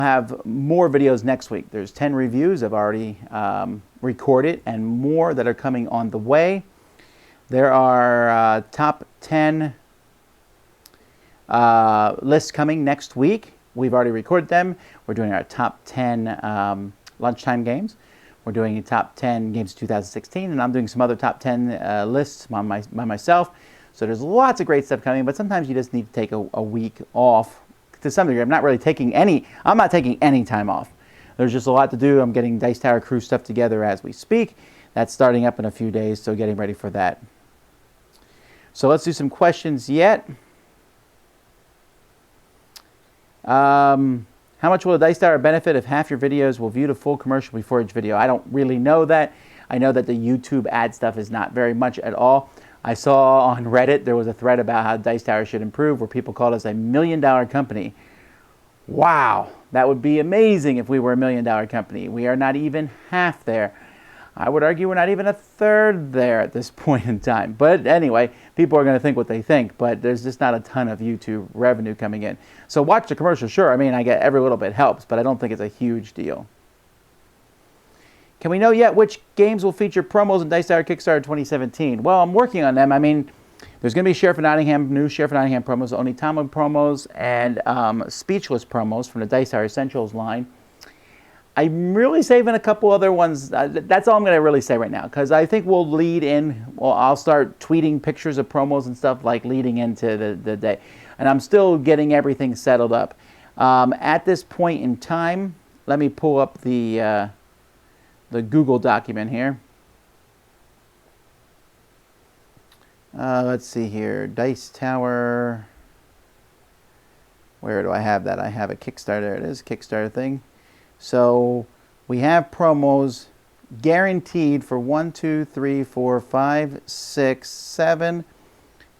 have more videos next week. There's 10 reviews I've already recorded and more that are coming on the way. There are top 10 lists coming next week. We've already recorded them. We're doing our top 10 lunchtime games. We're doing top 10 games of 2016, and I'm doing some other top 10 lists by myself. So there's lots of great stuff coming, but sometimes you just need to take a week off to some degree. I'm not taking any time off. There's just a lot to do. I'm getting Dice Tower Crew stuff together as we speak. That's starting up in a few days, so getting ready for that. So let's do some questions yet. How much will a Dice Tower benefit if half your videos will view the full commercial before each video? I don't really know that. I know that the YouTube ad stuff is not very much at all. I saw on Reddit there was a thread about how Dice Tower should improve where people called us $1 million company. Wow, that would be amazing if we were $1 million company. We are not even half there. I would argue we're not even a third there at this point in time. But anyway, people are going to think what they think, but there's just not a ton of YouTube revenue coming in. So watch the commercial, sure. I mean, I get every little bit helps, but I don't think it's a huge deal. Can we know yet which games will feature promos in Dice Tower Kickstarter 2017? Well, I'm working on them. I mean, there's going to be Sheriff of Nottingham, new Sheriff of Nottingham promos, Onitama promos, and Speechless promos from the Dice Tower Essentials line. I'm really saving a couple other ones. That's all I'm going to really say right now, because I think we'll lead in. Well, I'll start tweeting pictures of promos and stuff like leading into the day. And I'm still getting everything settled up. At this point in time, let me pull up the Google document here. Let's see here. Dice Tower. Where do I have that? I have a Kickstarter. There it is, Kickstarter thing. So we have promos guaranteed for 1, 2, 3, 4, 5, 6, 7,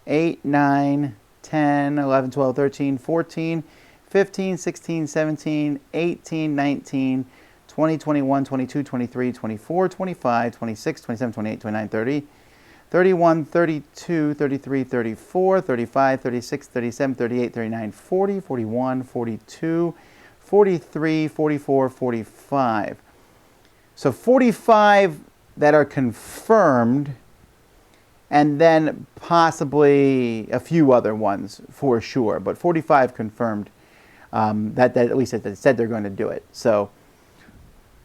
8, 9, 10, 11, 12, 13, 14, 15, 16, 17, 18, 19, 20, 21, 22, 23, 24, 25, 26, 27, 28, 29, 30, 31, 32, 33, 34, 35, 36, 37, 38, 39, 40, 41, 42, 43, 44, 45. So 45 that are confirmed, and then possibly a few other ones for sure, but 45 confirmed that at least they said they're going to do it. So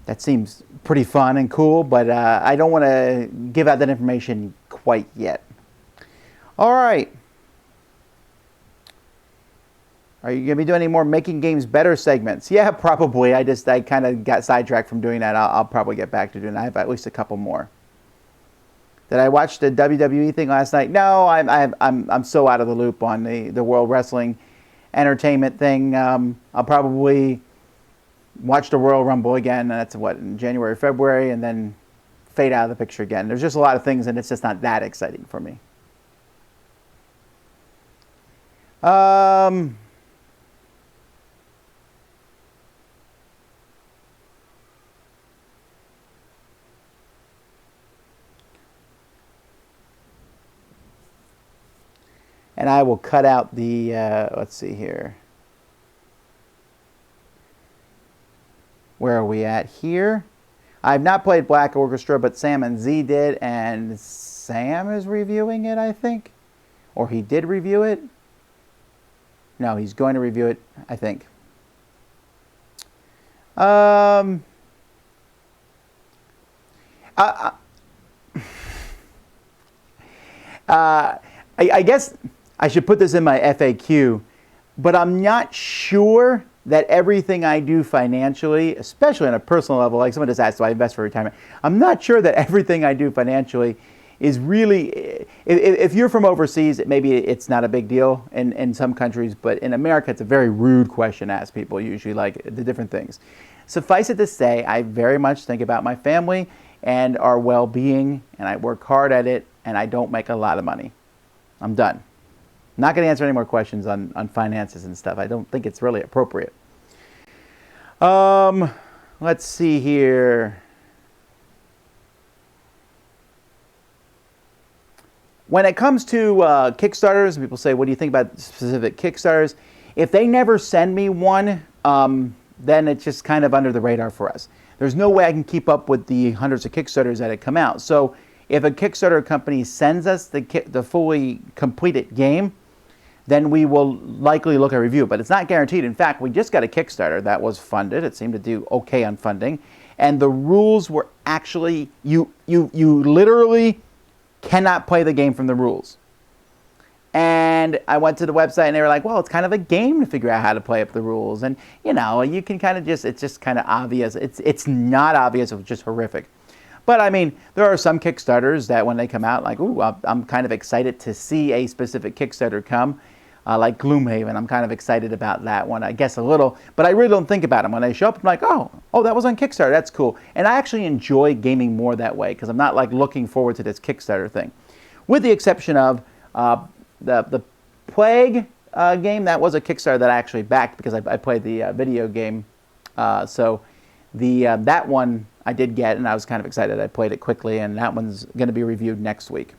that seems pretty fun and cool, but I don't want to give out that information quite yet. All right. Are you going to be doing any more Making Games Better segments? Yeah, probably. I kind of got sidetracked from doing that. I'll probably get back to doing that. I have at least a couple more. Did I watch the WWE thing last night? No, I'm so out of the loop on the World Wrestling Entertainment thing. I'll probably watch the Royal Rumble again. That's what, in January, February, and then fade out of the picture again. There's just a lot of things, and it's just not that exciting for me. And I will cut out the, let's see here. Where are we at here? I've not played Black Orchestra, but Sam and Z did, and Sam is reviewing it, I think. Or he did review it. No, he's going to review it, I think. I guess I should put this in my FAQ, but I'm not sure that everything I do financially, especially on a personal level, like someone just asked, do I invest for retirement? I'm not sure that everything I do financially is really, if you're from overseas, maybe it's not a big deal in some countries, but in America, it's a very rude question to ask people, usually, like the different things. Suffice it to say, I very much think about my family and our well-being, and I work hard at it, and I don't make a lot of money. I'm done. I'm not going to answer any more questions on finances and stuff. I don't think it's really appropriate. Let's see here. When it comes to Kickstarters, people say, what do you think about specific Kickstarters? If they never send me one, then it's just kind of under the radar for us. There's no way I can keep up with the hundreds of Kickstarters that have come out. So if a Kickstarter company sends us the fully completed game, then we will likely look at review, but it's not guaranteed. In fact, we just got a Kickstarter that was funded. It seemed to do okay on funding, and the rules were actually, you literally cannot play the game from the rules. And I went to the website and they were like, well, it's kind of a game to figure out how to play up the rules. And, you know, you can kind of just, it's just kind of obvious. It's not obvious, it's just horrific. But I mean, there are some Kickstarters that when they come out, like, ooh, I'm kind of excited to see a specific Kickstarter come, like Gloomhaven. I'm kind of excited about that one, I guess a little, but I really don't think about them. When they show up, I'm like, oh, that was on Kickstarter, that's cool. And I actually enjoy gaming more that way because I'm not like looking forward to this Kickstarter thing. With the exception of the Plague game, that was a Kickstarter that I actually backed because I played the video game. So that one I did get, and I was kind of excited. I played it quickly, and that one's going to be reviewed next week.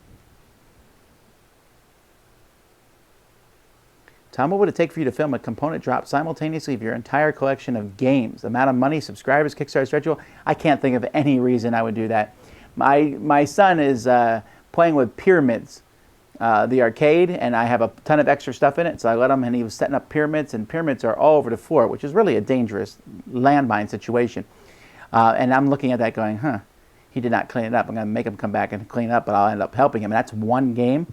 Tom, what would it take for you to film a component drop simultaneously of your entire collection of games? Amount of money, subscribers, Kickstarter schedule? I can't think of any reason I would do that. My son is playing with Pyramids, the arcade, and I have a ton of extra stuff in it, so I let him, and he was setting up pyramids, and pyramids are all over the floor, which is really a dangerous landmine situation. And I'm looking at that going, he did not clean it up. I'm going to make him come back and clean it up, but I'll end up helping him. And that's one game.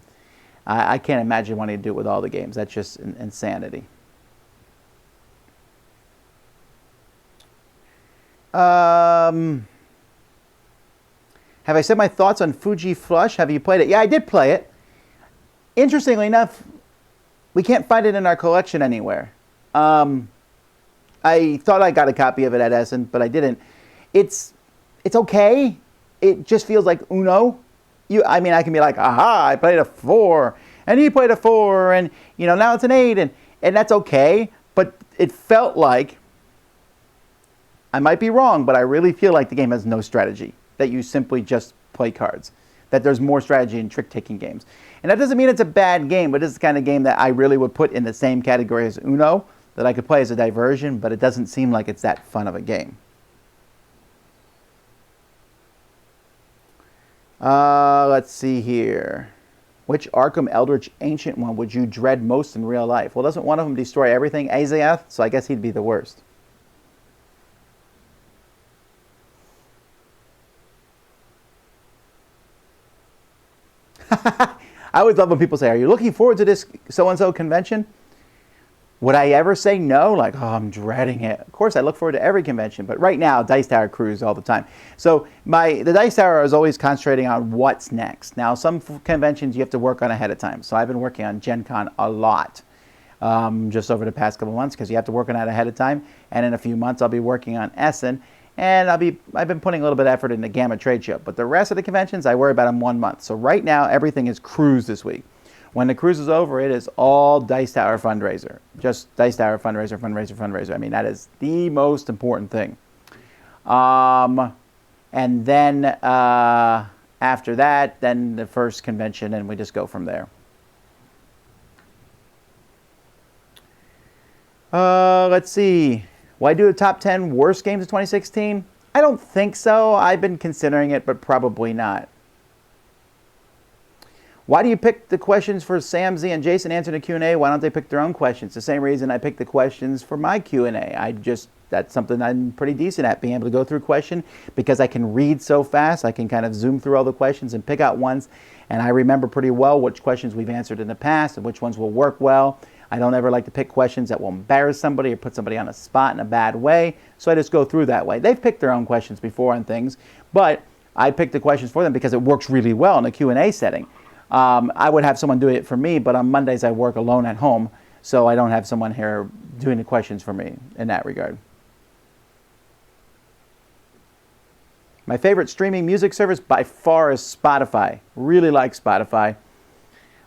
I can't imagine wanting to do it with all the games. That's just insanity. Have I said my thoughts on Fuji Flush? Have you played it? Yeah, I did play it. Interestingly enough, we can't find it in our collection anywhere. I thought I got a copy of it at Essen, but I didn't. It's okay. It just feels like Uno. I mean, I can be like, aha, I played a 4, and he played a 4, and now it's an 8, and that's okay. But it felt like, I might be wrong, but I really feel like the game has no strategy. That you simply just play cards. That there's more strategy in trick-taking games. And that doesn't mean it's a bad game, but it's the kind of game that I really would put in the same category as Uno, that I could play as a diversion, but it doesn't seem like it's that fun of a game. Let's see here. Which Arkham Eldritch Ancient one would you dread most in real life? Well, doesn't one of them destroy everything? Azath? So I guess he'd be the worst. I always love when people say, are you looking forward to this so-and-so convention? Would I ever say no? Like, oh, I'm dreading it. Of course, I look forward to every convention, but right now, Dice Tower cruise all the time. So the Dice Tower is always concentrating on what's next. Now, some conventions you have to work on ahead of time. So I've been working on Gen Con a lot just over the past couple months because you have to work on that ahead of time. And in a few months, I'll be working on Essen. And I've been putting a little bit of effort in the Gamma Trade Show. But the rest of the conventions, I worry about in 1 month. So right now, everything is cruise this week. When the cruise is over, it is all Dice Tower fundraiser. Just Dice Tower fundraiser, fundraiser, fundraiser. I mean, that is the most important thing. And then after that, then the first convention, and we just go from there. Let's see. Will I do a top 10 worst games of 2016? I don't think so. I've been considering it, but probably not. Why do you pick the questions for Sam, Z, and Jason answering the Q&A? Why don't they pick their own questions? The same reason I pick the questions for my Q&A. That's something I'm pretty decent at, being able to go through a question because I can read so fast. I can kind of zoom through all the questions and pick out ones, and I remember pretty well which questions we've answered in the past and which ones will work well. I don't ever like to pick questions that will embarrass somebody or put somebody on a spot in a bad way, so I just go through that way. They've picked their own questions before and things, but I pick the questions for them because it works really well in a Q&A setting. I would have someone do it for me, but on Mondays I work alone at home, so I don't have someone here doing the questions for me in that regard. My favorite streaming music service by far is Spotify. Really like Spotify.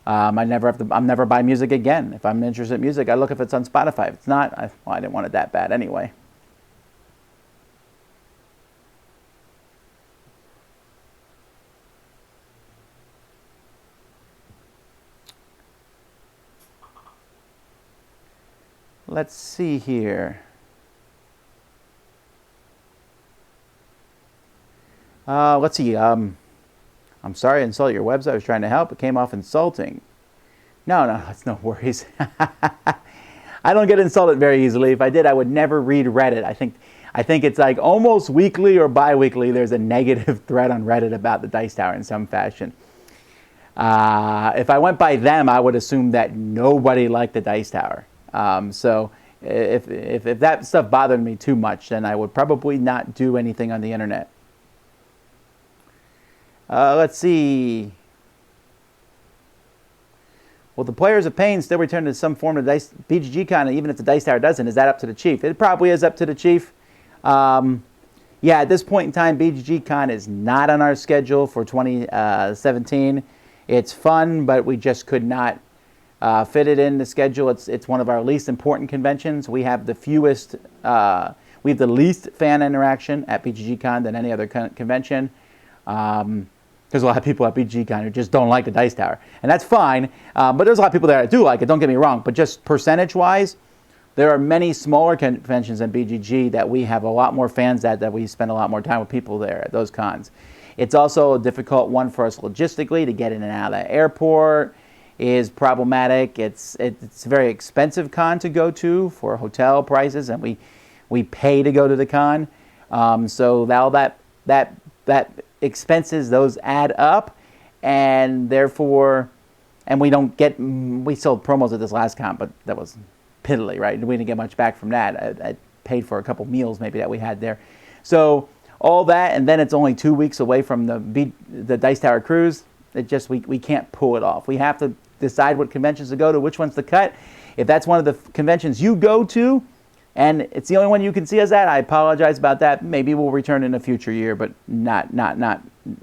I'm never buy music again. If I'm interested in music, I look if it's on Spotify. If it's not, I didn't want it that bad anyway. Let's see here. Let's see. I'm sorry I insulted your website. I was trying to help. It came off insulting. No, it's no worries. I don't get insulted very easily. If I did, I would never read Reddit. I think it's like almost weekly or bi-weekly there's a negative thread on Reddit about the Dice Tower in some fashion. If I went by them, I would assume that nobody liked the Dice Tower. So if that stuff bothered me too much, then I would probably not do anything on the internet. Let's see. Will the players of Pain still return to some form of BGG Con, even if the Dice Tower doesn't? Is that up to the chief? It probably is up to the chief. Yeah, at this point in time, BGG Con is not on our schedule for 2017. It's fun, but we just could not fit it in the schedule. It's one of our least important conventions. We have the fewest, we have the least fan interaction at BGG Con than any other convention. There's a lot of people at BGG Con who just don't like the Dice Tower, and that's fine. But there's a lot of people there that do like it. Don't get me wrong, but just percentage-wise, there are many smaller conventions than BGG that we have a lot more fans at, that we spend a lot more time with people there at those cons. It's also a difficult one for us logistically to get in and out of the airport is problematic. It's a very expensive con to go to for hotel prices, and we pay to go to the con. So all that expenses, those add up, and therefore, and we sold promos at this last con, but that was piddly, right? We didn't get much back from that. I paid for a couple meals maybe that we had there. So all that, and then it's only 2 weeks away from the Dice Tower cruise. It just, we can't pull it off. We have to decide what conventions to go to, which ones to cut. If that's one of the conventions you go to, and it's the only one you can see us at, I apologize about that. Maybe we'll return in a future year, but not.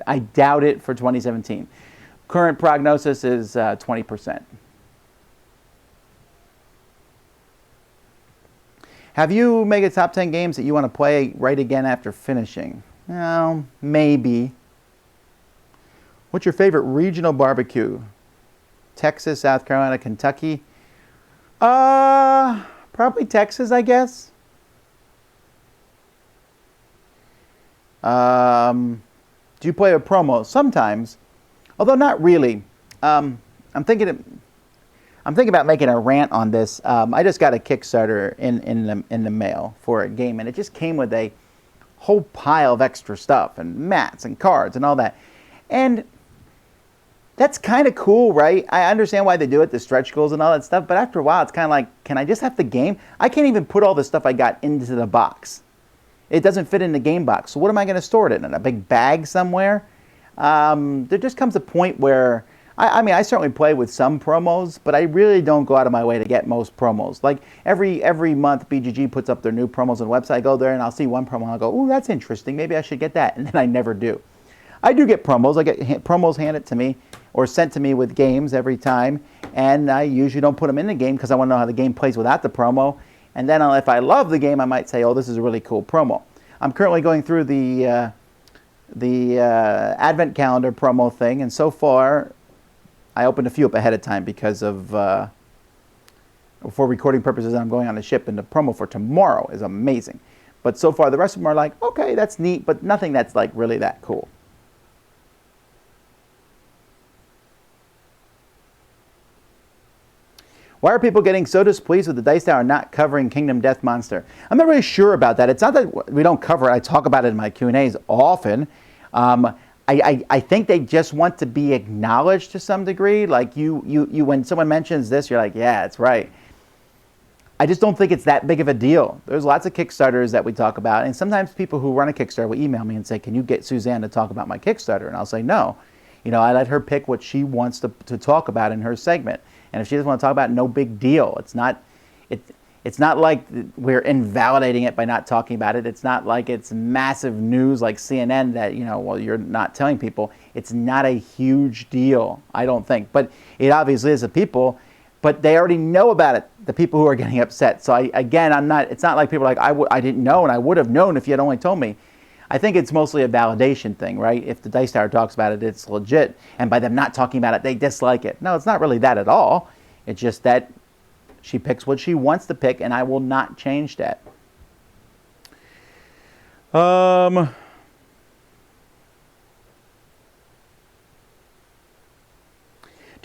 I doubt it for 2017. Current prognosis is 20%. Have you made a top 10 games that you want to play right again after finishing? No, maybe. What's your favorite regional barbecue? Texas, South Carolina, Kentucky? Probably Texas, I guess. Do you play a promo? Sometimes, although not really. I'm thinking about making a rant on this. I just got a Kickstarter in the mail for a game, and it just came with a whole pile of extra stuff and mats and cards and all that. And that's kind of cool, right? I understand why they do it, the stretch goals and all that stuff, but after a while, it's kind of like, can I just have the game? I can't even put all the stuff I got into the box. It doesn't fit in the game box. So what am I going to store it in? A big bag somewhere? There just comes a point where, I mean, I certainly play with some promos, but I really don't go out of my way to get most promos. Like every month, BGG puts up their new promos on the website. I go there and I'll see one promo and I'll go, ooh, that's interesting. Maybe I should get that. And then I never do. I do get promos. I get promos handed to me or sent to me with games every time. And I usually don't put them in the game because I want to know how the game plays without the promo. And then if I love the game, I might say, oh, this is a really cool promo. I'm currently going through the Advent calendar promo thing. And so far, I opened a few up ahead of time because of, for recording purposes, I'm going on a ship, and the promo for tomorrow is amazing. But so far, the rest of them are like, okay, that's neat, but nothing that's like really that cool. Why are people getting so displeased with the Dice Tower not covering Kingdom Death Monster? I'm not really sure about that. It's not that we don't cover it. I talk about it in my Q&As often. I think they just want to be acknowledged to some degree. Like you when someone mentions this, you're like, yeah, it's right. I just don't think it's that big of a deal. There's lots of Kickstarters that we talk about, and sometimes people who run a Kickstarter will email me and say, can you get Suzanne to talk about my Kickstarter? And I'll say, no. You know, I let her pick what she wants to talk about in her segment. And if she doesn't want to talk about it, no big deal. It's not like we're invalidating it by not talking about it. It's not like it's massive news like CNN that, you know, well, you're not telling people. It's not a huge deal, I don't think. But it obviously is to people, but they already know about it, the people who are getting upset. So it's not like people are like, I didn't know, and I would have known if you had only told me. I think it's mostly a validation thing, right? If the Dice Tower talks about it, it's legit. And by them not talking about it, they dislike it. No, it's not really that at all. It's just that she picks what she wants to pick, and I will not change that.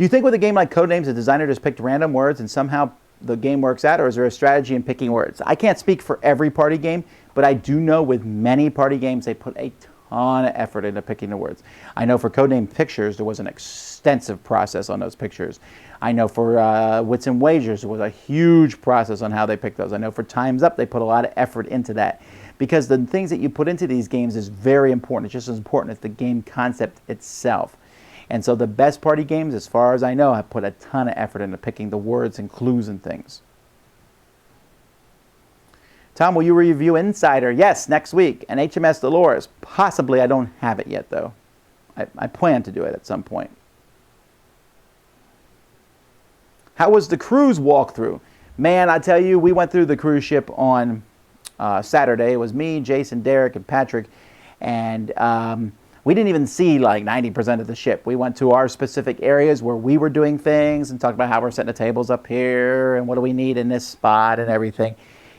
Do you think with a game like Codenames, the designer just picked random words and somehow the game works out, or is there a strategy in picking words? I can't speak for every party game, but I do know with many party games, they put a ton of effort into picking the words. I know for Codename Pictures, there was an extensive process on those pictures. I know for Wits and Wagers, there was a huge process on how they picked those. I know for Time's Up, they put a lot of effort into that, because the things that you put into these games is very important. It's just as important as the game concept itself. And so the best party games, as far as I know, have put a ton of effort into picking the words and clues and things. Tom, will you review Insider? Yes, next week. And HMS Dolores. Possibly. I don't have it yet, though. I plan to do it at some point. How was the cruise walkthrough? Man, I tell you, we went through the cruise ship on Saturday. It was me, Jason, Derek, and Patrick. And we didn't even see like 90% of the ship. We went to our specific areas where we were doing things and talked about how we're setting the tables up here and what do we need in this spot and everything.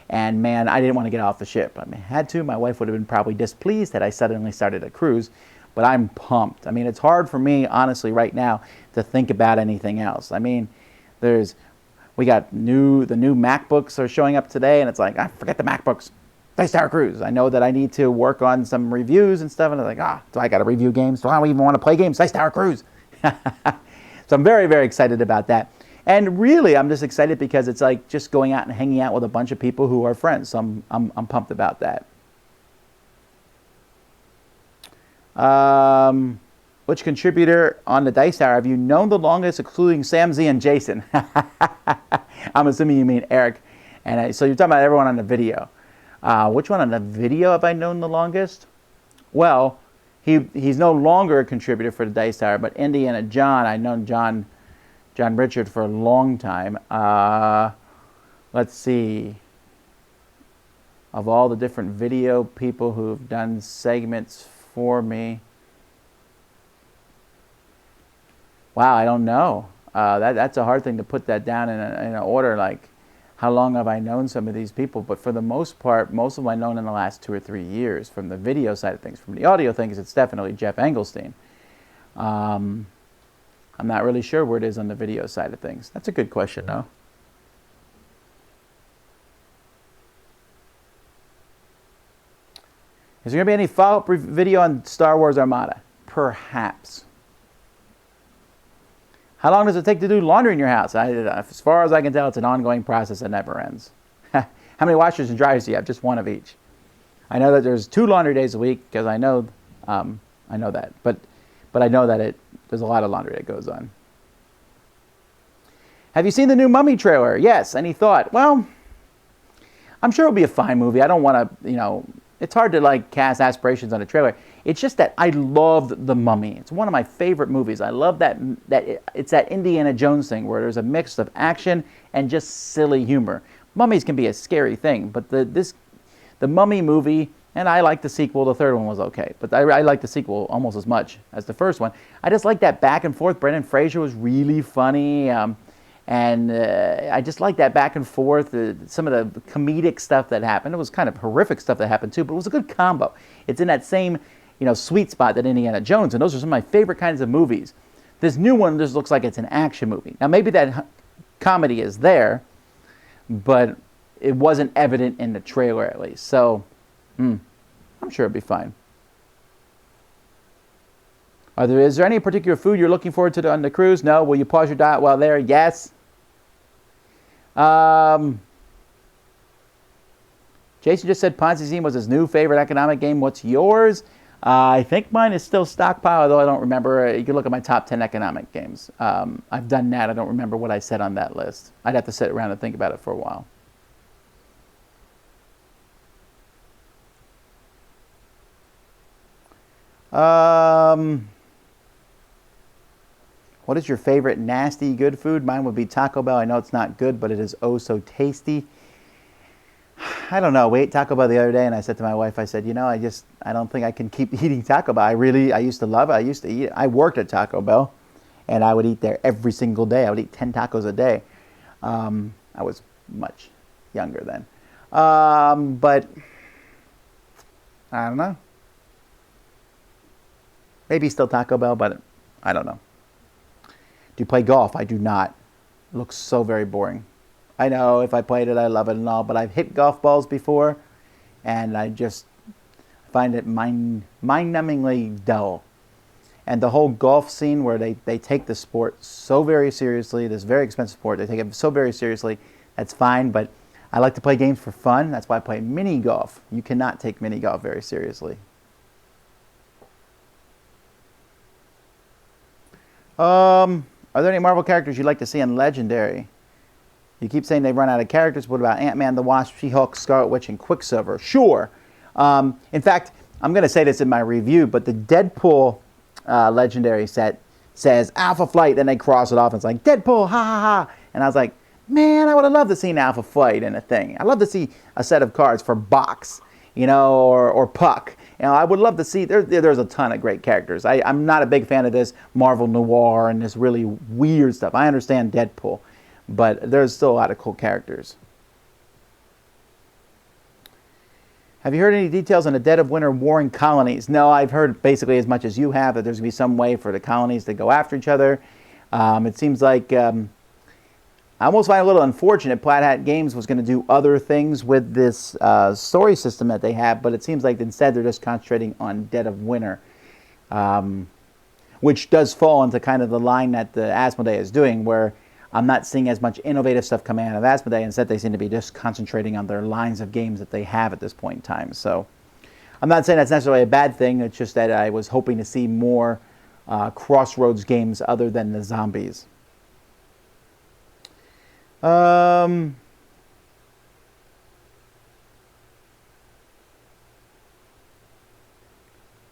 And man, I didn't want to get off the ship. I mean, I had to. My wife would have been probably displeased that I suddenly started a cruise, but I'm pumped. I mean, it's hard for me, honestly, right now to think about anything else. I mean, we got the new MacBooks are showing up today, and it's like, forget the MacBooks. Dice Tower Cruise. I know that I need to work on some reviews and stuff, and I'm like, do I got to review games? Do I even want to play games? Dice Tower Cruise. So I'm very, very excited about that. And really, I'm just excited because it's like just going out and hanging out with a bunch of people who are friends. So I'm pumped about that. Which contributor on the Dice Tower have you known the longest, including Sam Z and Jason? I'm assuming you mean Eric. And so you're talking about everyone on the video. Which one on the video have I known the longest? Well, he's no longer a contributor for the Dice Tower, but Indiana John, I've known John Richard for a long time. Let's see. Of all the different video people who've done segments for me. Wow, I don't know. That's a hard thing to put that down in an order, like how long have I known some of these people? But for the most part, most of them I've known in the last 2 or 3 years. From the video side of things, from the audio things, it's definitely Jeff Engelstein. I'm not really sure where it is on the video side of things. That's a good question, though. Is there going to be any follow-up video on Star Wars Armada? Perhaps. How long does it take to do laundry in your house? As far as I can tell, it's an ongoing process that never ends. How many washers and dryers do you have? Just one of each. I know that there's 2 laundry days a week because I know that. But I know that there's a lot of laundry that goes on. Have you seen the new Mummy trailer? Yes. Any thought? Well, I'm sure it'll be a fine movie. I don't want to, it's hard to like cast aspirations on a trailer. It's just that I loved The Mummy. It's one of my favorite movies. I love that it's that Indiana Jones thing where there's a mix of action and just silly humor. Mummies can be a scary thing, but the Mummy movie, and I like the sequel. The third one was okay, but I like the sequel almost as much as the first one. I just like that back and forth. Brendan Fraser was really funny, and I just like that back and forth. Some of the comedic stuff that happened. It was kind of horrific stuff that happened too, but it was a good combo. It's in that same sweet spot that Indiana Jones, and those are some of my favorite kinds of movies. This new one just looks like it's an action movie. Now maybe that comedy is there, but it wasn't evident in the trailer at least. So I'm sure it'll be fine. Is there any particular food you're looking forward to on the cruise? No. Will you pause your diet while there? Yes. Jason just said Ponzi scheme was his new favorite economic game. What's yours? I think mine is still Stockpile, although I don't remember. You can look at my top 10 economic games. I've done that. I don't remember what I said on that list. I'd have to sit around and think about it for a while. What is your favorite nasty good food? Mine would be Taco Bell. I know it's not good, but it is oh so tasty. I don't know. We ate Taco Bell the other day, and I said to my wife, I said, I don't think I can keep eating Taco Bell. I used to love it. I used to eat it. I worked at Taco Bell, and I would eat there every single day. I would eat 10 tacos a day. I was much younger then. But I don't know. Maybe still Taco Bell, but I don't know. Do you play golf? I do not. It looks so very boring. I know if I played it, I love it and all, but I've hit golf balls before, and I just find it mind-numbingly dull. And the whole golf scene where they take the sport so very seriously, this very expensive sport, they take it so very seriously, that's fine, but I like to play games for fun. That's why I play mini golf. You cannot take mini golf very seriously. Are there any Marvel characters you'd like to see on Legendary? You keep saying they've run out of characters. What about Ant-Man, the Wasp, She-Hulk, Scarlet Witch, and Quicksilver? Sure. In fact, I'm going to say this in my review, but the Deadpool Legendary set says Alpha Flight, then they cross it off and it's like, Deadpool, ha ha ha. And I was like, man, I would have loved to see an Alpha Flight in a thing. I'd love to see a set of cards for Box, you know, or Puck. You know, I would love to see, there's a ton of great characters. I'm not a big fan of this Marvel Noir and this really weird stuff. I understand Deadpool, but there's still a lot of cool characters. Have you heard any details on the Dead of Winter warring colonies? No, I've heard basically as much as you have, that there's going to be some way for the colonies to go after each other. It seems like, I almost find it a little unfortunate. Plaid Hat Games was going to do other things with this story system that they have, but it seems like instead they're just concentrating on Dead of Winter, which does fall into kind of the line that the Asmodee is doing, where I'm not seeing as much innovative stuff coming out of Asmodee. Instead, they seem to be just concentrating on their lines of games that they have at this point in time. So I'm not saying that's necessarily a bad thing. It's just that I was hoping to see more Crossroads games other than the zombies. Why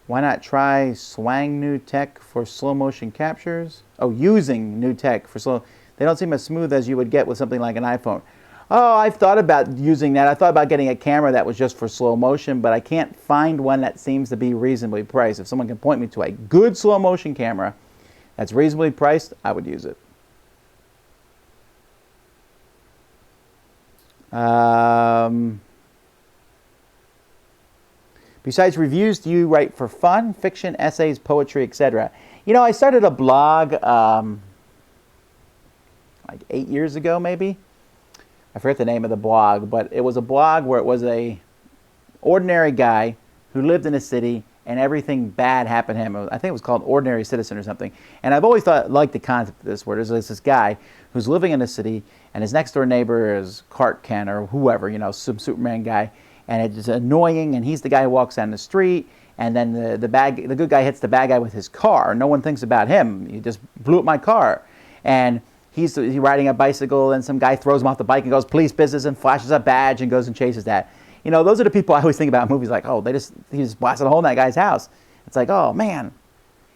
not try swang new tech for slow motion captures? Oh, using new tech for slow. They don't seem as smooth as you would get with something like an iPhone. Oh, I've thought about using that. I thought about getting a camera that was just for slow motion, but I can't find one that seems to be reasonably priced. If someone can point me to a good slow motion camera that's reasonably priced, I would use it. Besides reviews, do you write for fun, fiction, essays, poetry, etc.? You know, I started a blog like 8 years ago, maybe. I forget the name of the blog, but it was a blog where it was a ordinary guy who lived in a city and everything bad happened to him. I think it was called Ordinary Citizen or something. And I've always liked the concept of this, where there's this guy who's living in a city and his next door neighbor is Clark Kent or whoever, you know, some Superman guy. And it's annoying, and he's the guy who walks down the street, and then the good guy hits the bad guy with his car. No one thinks about him. He just blew up my car. And he's riding a bicycle, and some guy throws him off the bike and goes, police business, and flashes a badge and goes and chases that. You know, those are the people I always think about in movies, like, oh, he just blasted a hole in that guy's house. It's like, oh, man.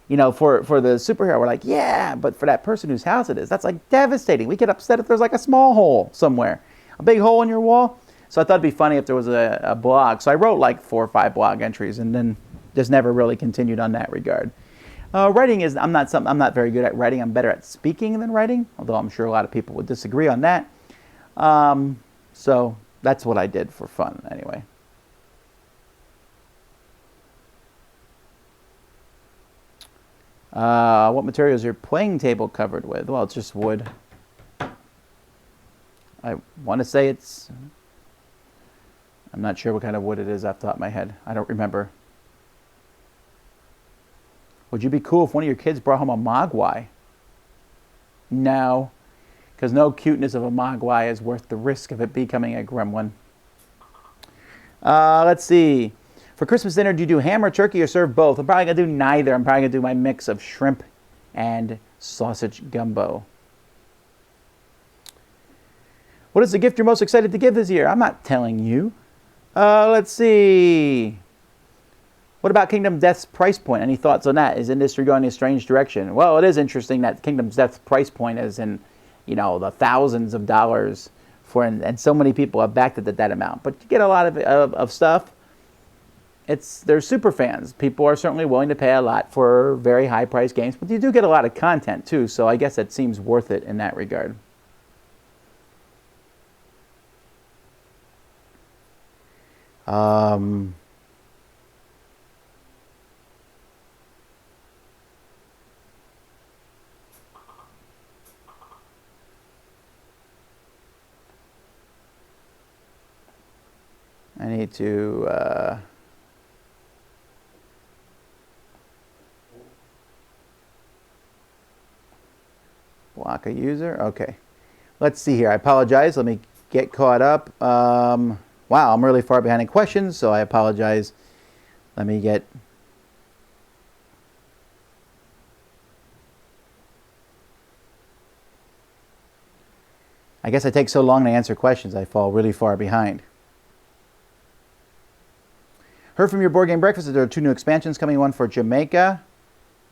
You know, for the superhero, we're like, yeah, but for that person whose house it is, that's like devastating. We get upset if there's like a small hole somewhere. A big hole in your wall. So I thought it'd be funny if there was a blog. So I wrote like 4 or 5 blog entries and then just never really continued on that regard. Writing is, I'm not very good at writing. I'm better at speaking than writing, although I'm sure a lot of people would disagree on that. So that's what I did for fun anyway. What material is your playing table covered with? Well, it's just wood. I want to say it's... I'm not sure what kind of wood it is off the top of my head. I don't remember. Would you be cool if one of your kids brought home a Mogwai? No, because no cuteness of a Mogwai is worth the risk of it becoming a gremlin. Let's see. For Christmas dinner, do you do ham or turkey or serve both? I'm probably going to do neither. I'm probably going to do my mix of shrimp and sausage gumbo. What is the gift you're most excited to give this year? I'm not telling you. Let's see. What about Kingdom Death's price point? Any thoughts on that? Is industry going in a strange direction? Well, it is interesting that Kingdom Death's price point is in, you know, the thousands of dollars and so many people have backed it at that amount. But you get a lot of stuff. They're super fans. People are certainly willing to pay a lot for very high priced games, but you do get a lot of content too. So I guess it seems worth it in that regard. need to block a user. Okay. Let's see here. I apologize. Let me get caught up. Wow, I'm really far behind in questions, so I apologize. Let me get... I guess I take so long to answer questions, I fall really far behind. Heard from your board game breakfast that there are 2 new expansions coming, one for Jamaica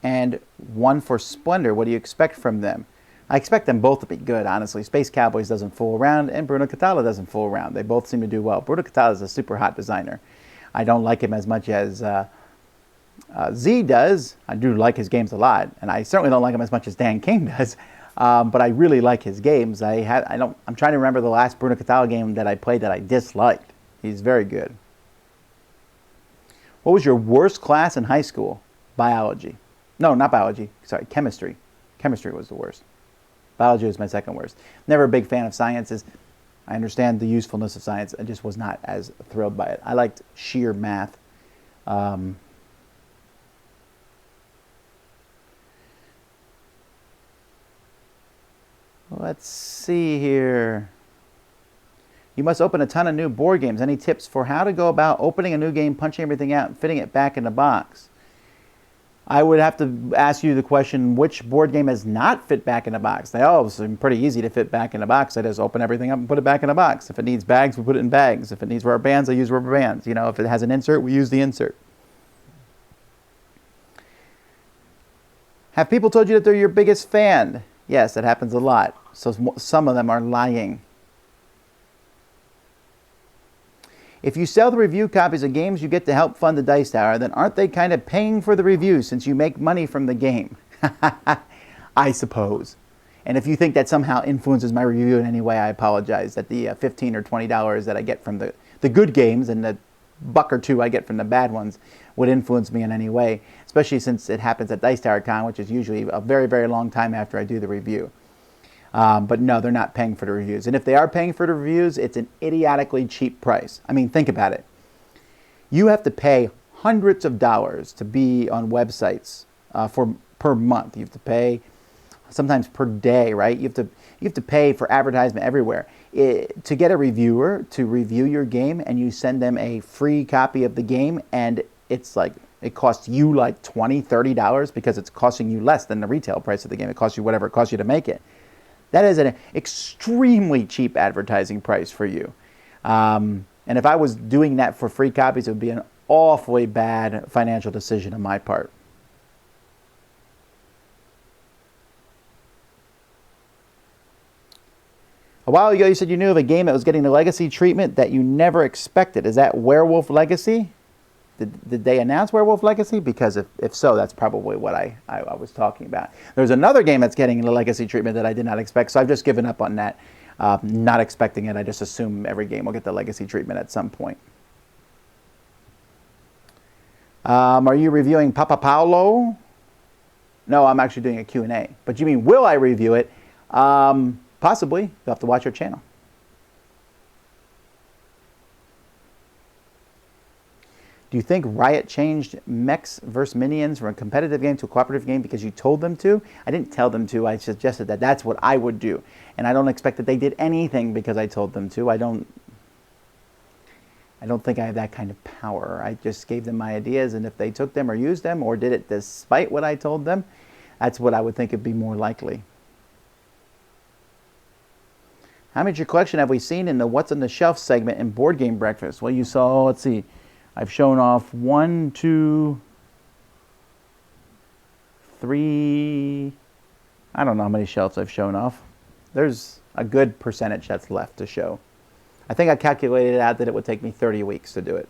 and one for Splendor. What do you expect from them? I expect them both to be good, honestly. Space Cowboys doesn't fool around, and Bruno Catala doesn't fool around. They both seem to do well. Bruno Catala is a super hot designer. I don't like him as much as Z does. I do like his games a lot, and I certainly don't like him as much as Dan King does. But I really like his games. I'm trying to remember the last Bruno Catala game that I played that I disliked. He's very good. What was your worst class in high school? Biology. No, not biology. Sorry, chemistry. Chemistry was the worst. Biology was my second worst. Never a big fan of sciences. I understand the usefulness of science. I just was not as thrilled by it. I liked sheer math. Let's see here. You must open a ton of new board games. Any tips for how to go about opening a new game, punching everything out, and fitting it back in the box? I would have to ask you the question, which board game has not fit back in the box? They all seem pretty easy to fit back in the box. I just open everything up and put it back in the box. If it needs bags, we put it in bags. If it needs rubber bands, I use rubber bands. You know, if it has an insert, we use the insert. Have people told you that they're your biggest fan? Yes, that happens a lot. So some of them are lying. If you sell the review copies of games you get to help fund the Dice Tower, then aren't they kind of paying for the review since you make money from the game? I suppose. And if you think that somehow influences my review in any way, I apologize. That the $15 or $20 that I get from the good games and the $1 or $2 I get from the bad ones would influence me in any way, especially since it happens at Dice Tower Con, which is usually a very, very long time after I do the review. But no, they're not paying for the reviews. And if they are paying for the reviews, it's an idiotically cheap price. I mean, think about it. You have to pay hundreds of dollars to be on websites per month. You have to pay sometimes per day, right? You have to pay for advertisement everywhere. To get a reviewer to review your game and you send them a free copy of the game, and it's like it costs you like $20, $30 because it's costing you less than the retail price of the game. It costs you whatever it costs you to make it. That is an extremely cheap advertising price for you. And if I was doing that for free copies, it would be an awfully bad financial decision on my part. A while ago, you said you knew of a game that was getting the legacy treatment that you never expected. Is that Werewolf Legacy? Did they announce Werewolf Legacy? Because if so, that's probably what I was talking about. There's another game that's getting the legacy treatment that I did not expect, so I've just given up on that. Not expecting it. I just assume every game will get the legacy treatment at some point. Are you reviewing Papa Paolo? No, I'm actually doing a Q&A. But you mean, will I review it? Possibly. You'll have to watch our channel. Do you think Riot changed Mechs vs. Minions from a competitive game to a cooperative game because you told them to? I didn't tell them to. I suggested that that's what I would do. And I don't expect that they did anything because I told them to. I don't think I have that kind of power. I just gave them my ideas, and if they took them or used them or did it despite what I told them, that's what I would think would be more likely. How much of your collection have we seen in the What's on the Shelf segment in Board Game Breakfast? Well, you saw, let's see, I've shown off 1, 2, 3, I don't know how many shelves I've shown off. There's a good percentage that's left to show. I think I calculated out that it would take me 30 weeks to do it.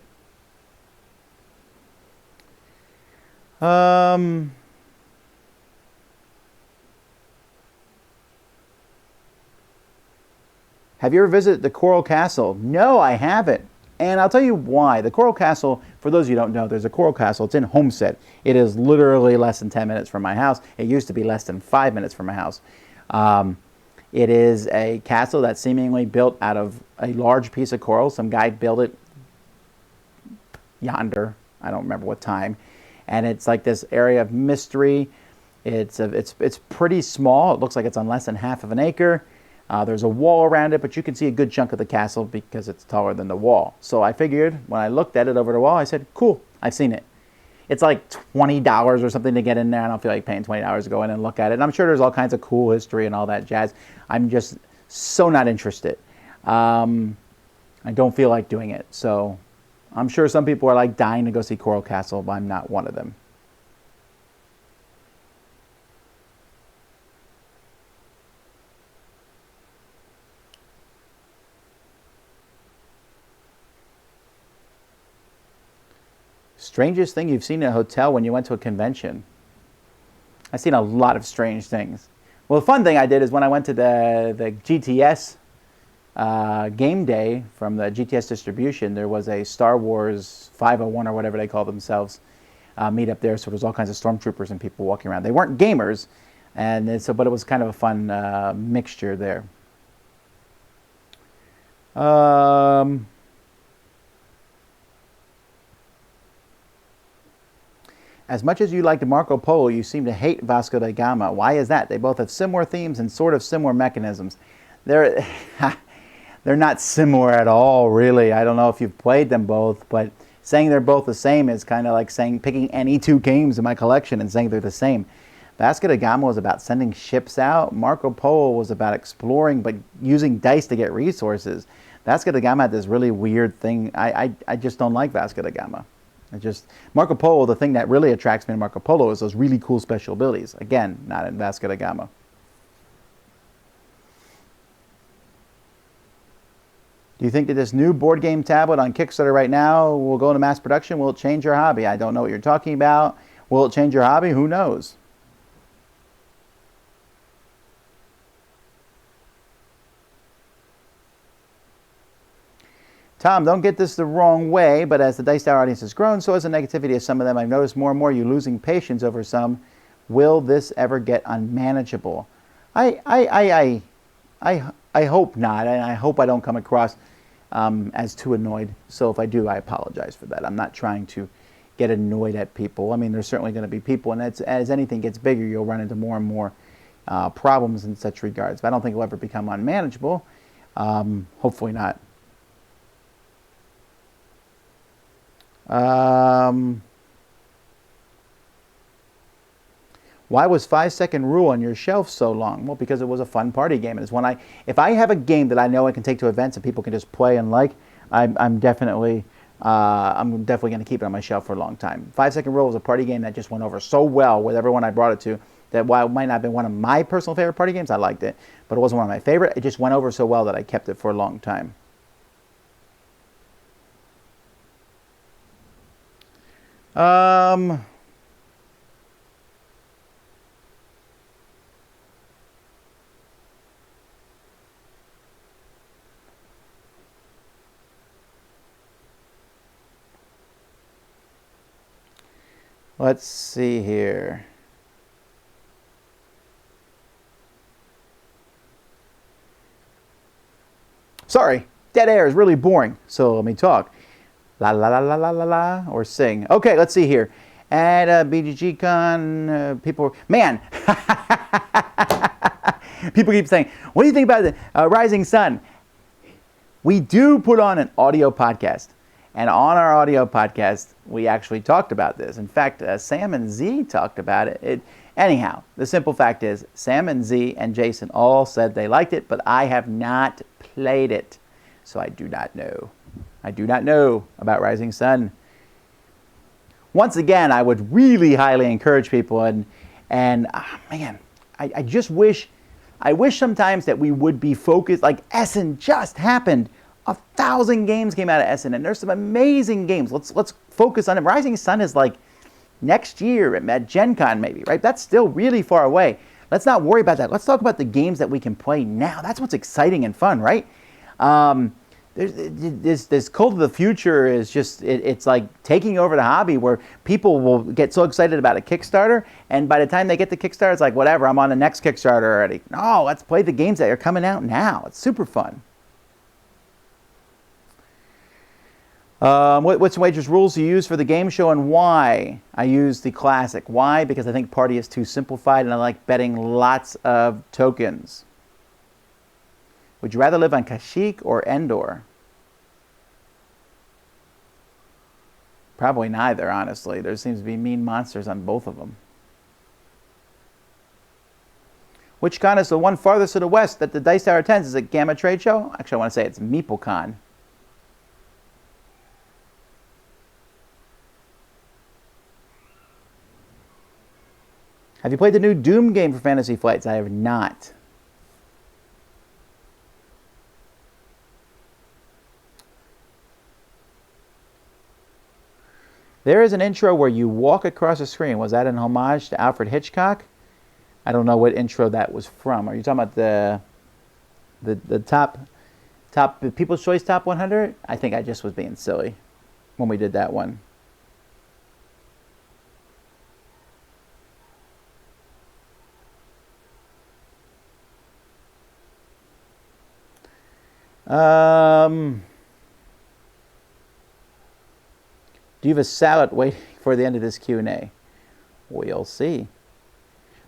Have you ever visited the Coral Castle? No, I haven't. And I'll tell you why. The Coral Castle, for those of you who don't know, there's a Coral Castle. It's in Homestead. It is literally less than 10 minutes from my house. It used to be less than 5 minutes from my house. It is a castle that's seemingly built out of a large piece of coral. Some guy built it yonder. I don't remember what time. And it's like this area of mystery. It's pretty small. It looks like it's on less than half of an acre. There's a wall around it, but you can see a good chunk of the castle because it's taller than the wall. So I figured when I looked at it over the wall, I said, cool, I've seen it. It's like $20 or something to get in there. I don't feel like paying $20 to go in and look at it. And I'm sure there's all kinds of cool history and all that jazz. I'm just so not interested. I don't feel like doing it. So I'm sure some people are like dying to go see Coral Castle, but I'm not one of them. Strangest thing you've seen in a hotel when you went to a convention? I've seen a lot of strange things. Well, the fun thing I did is when I went to the GTS game day from the GTS distribution, there was a Star Wars 501 or whatever they call themselves meet up there. So there's all kinds of stormtroopers and people walking around. They weren't gamers, and so but it was kind of a fun mixture there. As much as you liked Marco Polo, you seem to hate Vasco da Gama. Why is that? They both have similar themes and sort of similar mechanisms. They're not similar at all, really. I don't know if you've played them both, but saying they're both the same is kind of like saying picking any two games in my collection and saying they're the same. Vasco da Gama was about sending ships out. Marco Polo was about exploring, but using dice to get resources. Vasco da Gama had this really weird thing. I just don't like Vasco da Gama. Marco Polo, the thing that really attracts me to Marco Polo is those really cool special abilities. Again, not in Vasco da Gama. Do you think that this new board game tablet on Kickstarter right now will go into mass production? Will it change your hobby? I don't know what you're talking about. Will it change your hobby? Who knows? Tom, don't get this the wrong way, but as the Dice Tower audience has grown, so has the negativity of some of them. I've noticed more and more you losing patience over some. Will this ever get unmanageable? I hope not, and I hope I don't come across as too annoyed. So if I do, I apologize for that. I'm not trying to get annoyed at people. I mean, there's certainly going to be people, and as anything gets bigger, you'll run into more and more problems in such regards. But I don't think it'll ever become unmanageable. Hopefully not. Why was 5-second rule on your shelf so long? Well, because it was a fun party game. It's when if I have a game that I know I can take to events and people can just play and like, I'm definitely going to keep it on my shelf for a long time. 5-second rule was a party game that just went over so well with everyone I brought it to that while it might not have been one of my personal favorite party games, I liked it, but it wasn't one of my favorite. It just went over so well that I kept it for a long time. Let's see here. Sorry, dead air is really boring, so let me talk. La la la la la la la, or sing. Okay, let's see here. At BGG Con, people, man, people keep saying, what do you think about the Rising Sun? We do put on an audio podcast. And on our audio podcast, we actually talked about this. In fact, Sam and Z talked about it. Anyhow, the simple fact is, Sam and Z and Jason all said they liked it, but I have not played it. So I do not know. I do not know about Rising Sun. Once again, I would really highly encourage people, man, I just wish, sometimes that we would be focused, like Essen just happened. 1,000 games came out of Essen, and there's some amazing games. Let's focus on it. Rising Sun is like next year at Gen Con maybe, right? That's still really far away. Let's not worry about that. Let's talk about the games that we can play now. That's what's exciting and fun, right? This Cult of the Future is just, it's like taking over the hobby where people will get so excited about a Kickstarter, and by the time they get the Kickstarter, it's like, whatever, I'm on the next Kickstarter already. No, let's play the games that are coming out now. It's super fun. What's Wagers rules do you use for the game show and why? I use the classic. Why? Because I think Party is too simplified and I like betting lots of tokens. Would you rather live on Kashyyyk or Endor? Probably neither, honestly. There seems to be mean monsters on both of them. Which con is the one farthest to the west that the Dice Tower attends? Is it Gamma Trade Show? Actually, I want to say it's MeepleCon. Have you played the new Doom game for Fantasy Flights? I have not. There is an intro where you walk across the screen. Was that an homage to Alfred Hitchcock? I don't know what intro that was from. Are you talking about the top People's Choice Top 100? I think I just was being silly when we did that one. Do you have a salad waiting for the end of this Q&A? We'll see.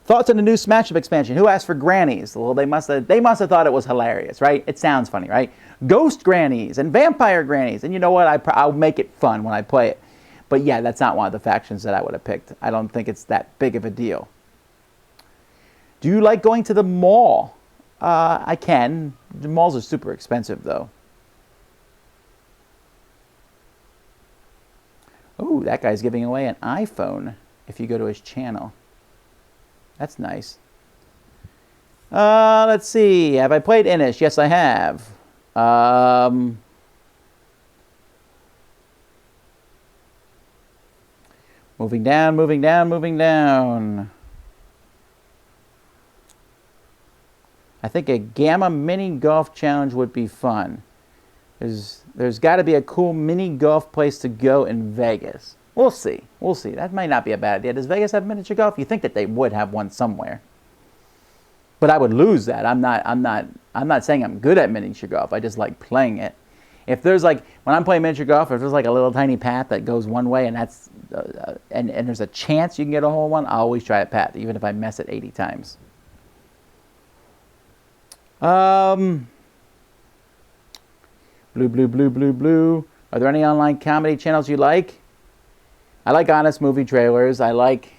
Thoughts on the new Smash Up expansion? Who asked for grannies? Well, they must have thought it was hilarious, right? It sounds funny, right? Ghost grannies and vampire grannies. And you know what? I'll make it fun when I play it. But yeah, that's not one of the factions that I would have picked. I don't think it's that big of a deal. Do you like going to the mall? I can. The malls are super expensive, though. Oh, that guy's giving away an iPhone if you go to his channel. That's nice. Let's see. Have I played Inish? Yes, I have. Moving down, moving down, moving down. I think a Gamma Mini Golf Challenge would be fun. There's got to be a cool mini golf place to go in Vegas. We'll see. We'll see. That might not be a bad idea. Does Vegas have miniature golf? You think that they would have one somewhere. But I would lose that. I'm not saying I'm good at miniature golf. I just like playing it. If there's like, when I'm playing miniature golf, if there's like a little tiny path that goes one way and that's and there's a chance you can get a hole in one, I'll always try that path, even if I mess it 80 times. Blue, blue, blue, blue, blue. Are there any online comedy channels you like? I like honest movie trailers. I like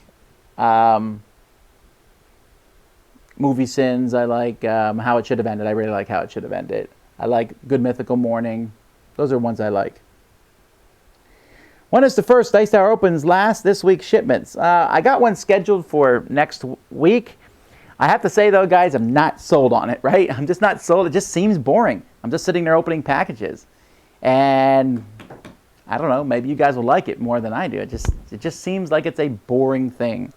Movie Sins. I like How It Should Have Ended. I really like How It Should Have Ended. I like Good Mythical Morning. Those are ones I like. When is the first Dice Tower Opens this week's shipments? I got one scheduled for next week. I have to say, though, guys, I'm not sold on it, right? I'm just not sold. It just seems boring. I'm just sitting there opening packages. And I don't know, maybe you guys will like it more than I do. It just seems like it's a boring thing.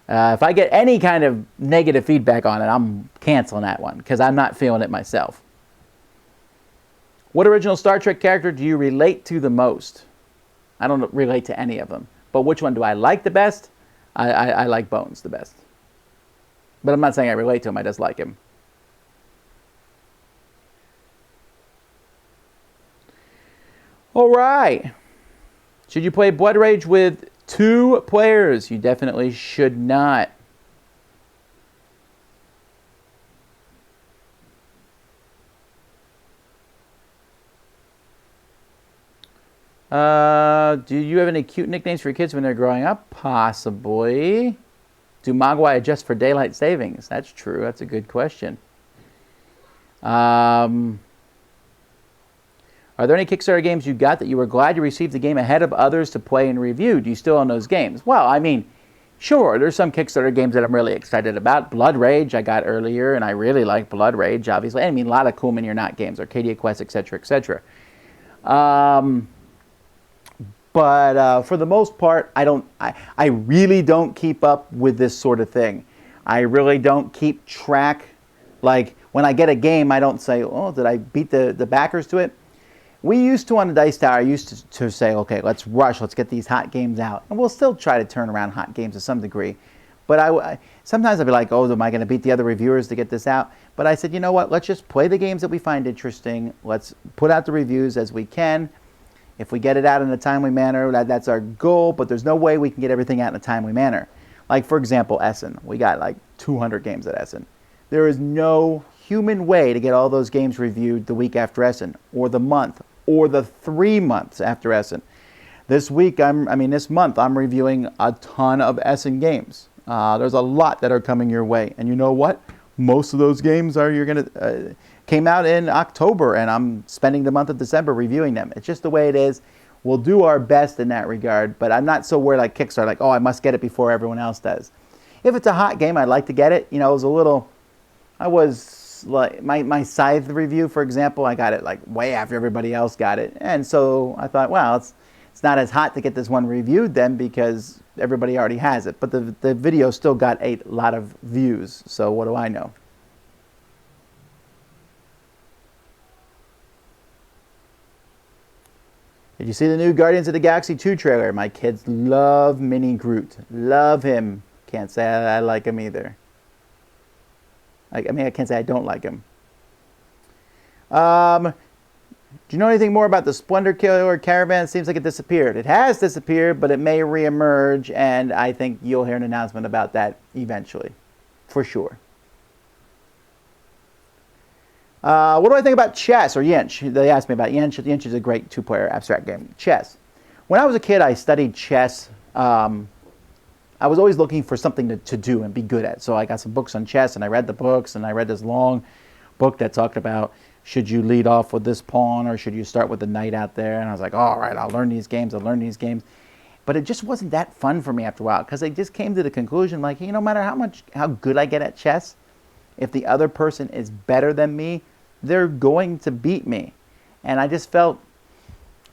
If I get any kind of negative feedback on it, I'm canceling that one because I'm not feeling it myself. What original Star Trek character do you relate to the most? I don't relate to any of them. But which one do I like the best? I like Bones the best. But I'm not saying I relate to him. I just like him. All right. Should you play Blood Rage with 2 players? You definitely should not. Do you have any cute nicknames for your kids when they're growing up? Possibly. Do Mogwai adjust for daylight savings? That's true. That's a good question. Are there any Kickstarter games you got that you were glad you received the game ahead of others to play and review? Do you still own those games? Well, I mean, sure. There's some Kickstarter games that I'm really excited about. Blood Rage I got earlier, and I really like Blood Rage, obviously. I mean, a lot of cool You're Not games, Arcadia Quest, etc., etc. But for the most part, I really don't keep up with this sort of thing. I really don't keep track. Like, when I get a game, I don't say, oh, did I beat the backers to it? We used to, on the Dice Tower, to say, okay, let's rush, let's get these hot games out. And we'll still try to turn around hot games to some degree. But sometimes I'll be like, oh, am I going to beat the other reviewers to get this out? But I said, you know what, let's just play the games that we find interesting. Let's put out the reviews as we can. If we get it out in a timely manner, that's our goal, but there's no way we can get everything out in a timely manner. Like, for example, Essen. We got like 200 games at Essen. There is no human way to get all those games reviewed the week after Essen, or the month, or the 3 months after Essen. This month, I'm reviewing a ton of Essen games. There's a lot that are coming your way. And you know what? Most of those games came out in October, and I'm spending the month of December reviewing them. It's just the way it is. We'll do our best in that regard, but I'm not so worried like Kickstarter, like, oh, I must get it before everyone else does. If it's a hot game, I'd like to get it. I was like, my Scythe review, for example, I got it like way after everybody else got it. And so I thought, well, it's not as hot to get this one reviewed then because everybody already has it. But the video still got a lot of views, so what do I know? Did you see the new Guardians of the Galaxy 2 trailer? My kids love Mini Groot. Love him. Can't say I like him either. I can't say I don't like him. Do you know anything more about the Splendor Killer Caravan? It seems like it disappeared. It has disappeared, but it may reemerge, and I think you'll hear an announcement about that eventually. For sure. What do I think about chess or Yinch? They asked me about Yinch. Yinch is a great two-player abstract game. Chess. When I was a kid, I studied chess. I was always looking for something to do and be good at. So I got some books on chess, and I read the books, and I read this long book that talked about should you lead off with this pawn or should you start with the knight out there? And I was like, all right, I'll learn these games. But it just wasn't that fun for me after a while because I just came to the conclusion, like, no matter how good I get at chess, if the other person is better than me, they're going to beat me. And I just felt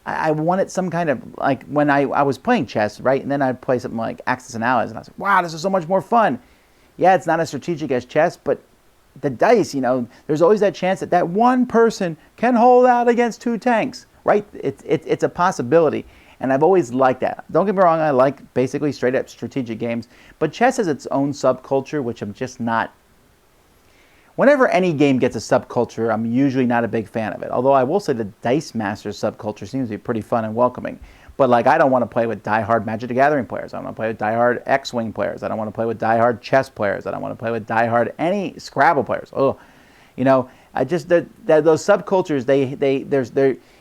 I wanted some kind of, like, when I was playing chess, right? And then I'd play something like Axis and Allies, and I was like, wow, this is so much more fun. Yeah, it's not as strategic as chess, but the dice, there's always that chance that one person can hold out against two tanks, right? It's a possibility. And I've always liked that. Don't get me wrong, I like basically straight up strategic games, but chess has its own subculture, which I'm just not. Whenever any game gets a subculture, I'm usually not a big fan of it. Although I will say the Dice Masters subculture seems to be pretty fun and welcoming. But like, I don't want to play with diehard Magic the Gathering players. I don't want to play with diehard X-Wing players. I don't want to play with diehard chess players. I don't want to play with diehard any Scrabble players. Oh, I just those subcultures.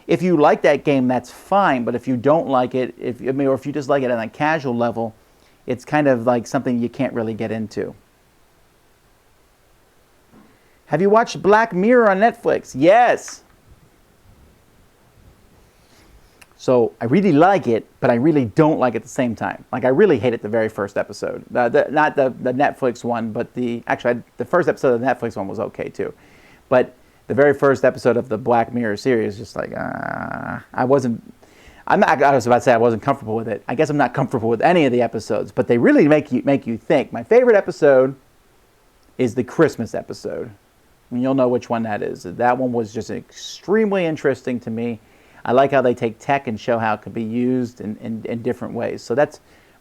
If you like that game, that's fine. But if you don't like it, or if you just like it on a casual level, it's kind of like something you can't really get into. Have you watched Black Mirror on Netflix? Yes. So I really like it, but I really don't like it at the same time. Like, I really hated the very first episode. Not the Netflix one, but the first episode of the Netflix one was okay too. But the very first episode of the Black Mirror series, just like, I was about to say I wasn't comfortable with it. I guess I'm not comfortable with any of the episodes, but they really make you think. My favorite episode is the Christmas episode. And you'll know which one that is. That one was just extremely interesting to me. I like how they take tech and show how it could be used in different ways. So that's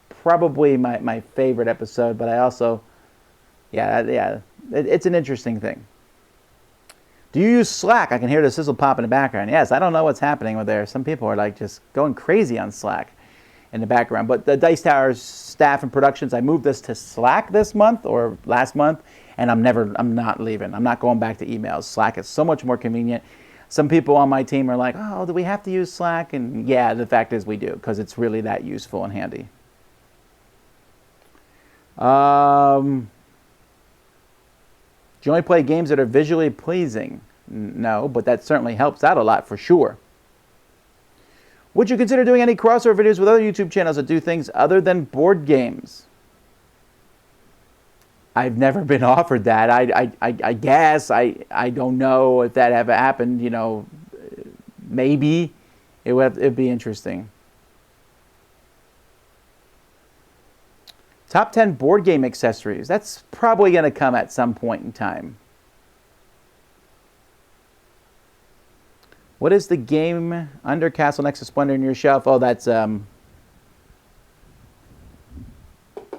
probably my favorite episode. But I also, it's an interesting thing. Do you use Slack? I can hear the sizzle pop in the background. Yes, I don't know what's happening with there. Some people are like just going crazy on Slack in the background. But the Dice Tower's staff and productions, I moved this to Slack this month or last month. And I'm not leaving. I'm not going back to emails. Slack is so much more convenient. Some people on my team are like, oh, do we have to use Slack? And yeah, the fact is we do, because it's really that useful and handy. Do you only play games that are visually pleasing? No, but that certainly helps out a lot for sure. Would you consider doing any crossover videos with other YouTube channels that do things other than board games? I've never been offered that. I guess. I don't know if that ever happened. Maybe it'd be interesting. Top 10 board game accessories. That's probably going to come at some point in time. What is the game under Castle next to Splendor in your shelf? Oh, that's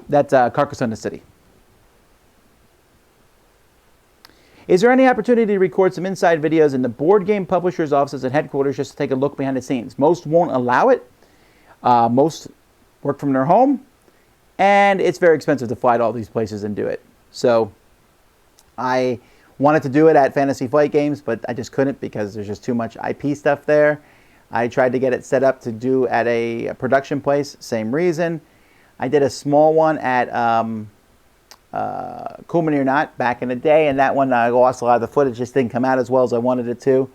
Carcassonne City. Is there any opportunity to record some inside videos in the board game publishers' offices and headquarters just to take a look behind the scenes? Most won't allow it. Most work from their home, and it's very expensive to fly to all these places and do it. So I wanted to do it at Fantasy Flight Games, but I just couldn't because there's just too much IP stuff there. I tried to get it set up to do at a production place, same reason. I did a small one at Cool Mini or Not back in the day, and that one I lost a lot of the footage, just didn't come out as well as I wanted it to.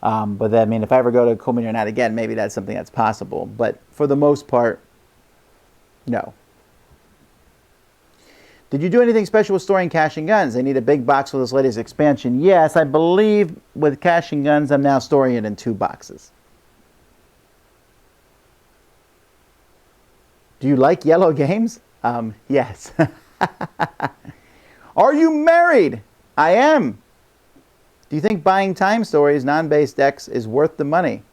But then, I mean, if I ever go to Cool Mini or Not again, maybe that's something that's possible. But for the most part, no. Did you do anything special with storing Cash and Guns? They need a big box for this latest expansion. Yes, I believe with Cash and Guns, I'm now storing it in 2 boxes. Do you like yellow games? Yes. Are you married? I am. Do you think buying Time Stories non-based decks is worth the money?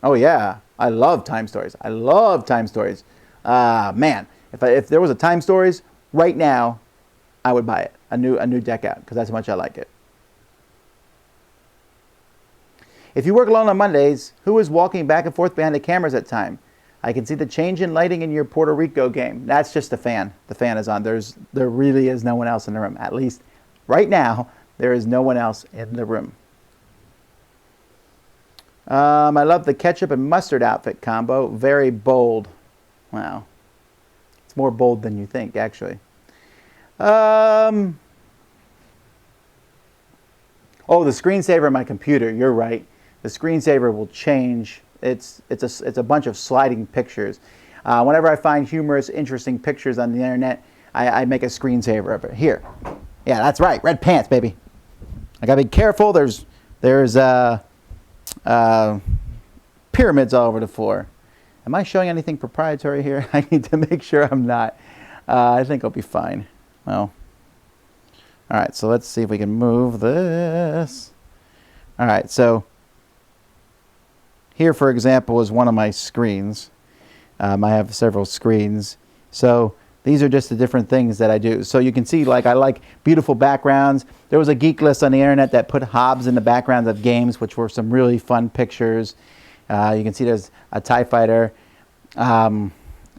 Oh yeah, I love Time Stories. I love Time Stories. Man, if there was a Time Stories right now, I would buy it. A new deck out, because that's how much I like it. If you work alone on Mondays, who is walking back and forth behind the cameras at time? I can see the change in lighting in your Puerto Rico game. That's just the fan. The fan is on. There really is no one else in the room. At least right now, there is no one else in the room. I love the ketchup and mustard outfit combo. Very bold. Wow. It's more bold than you think, actually. Oh, the screensaver on my computer. You're right. The screensaver will change. It's a bunch of sliding pictures. Whenever I find humorous, interesting pictures on the internet, I make a screensaver of it. Here. Yeah, that's right. Red pants, baby. I gotta be careful. There's pyramids all over the floor. Am I showing anything proprietary here? I need to make sure I'm not. I think I'll be fine. Well, all right. So let's see if we can move this. All right. So here, for example, is one of my screens. I have several screens. So these are just the different things that I do. So you can see, like, I like beautiful backgrounds. There was a geek list on the internet that put Hobbs in the backgrounds of games, which were some really fun pictures. You can see there's a TIE fighter.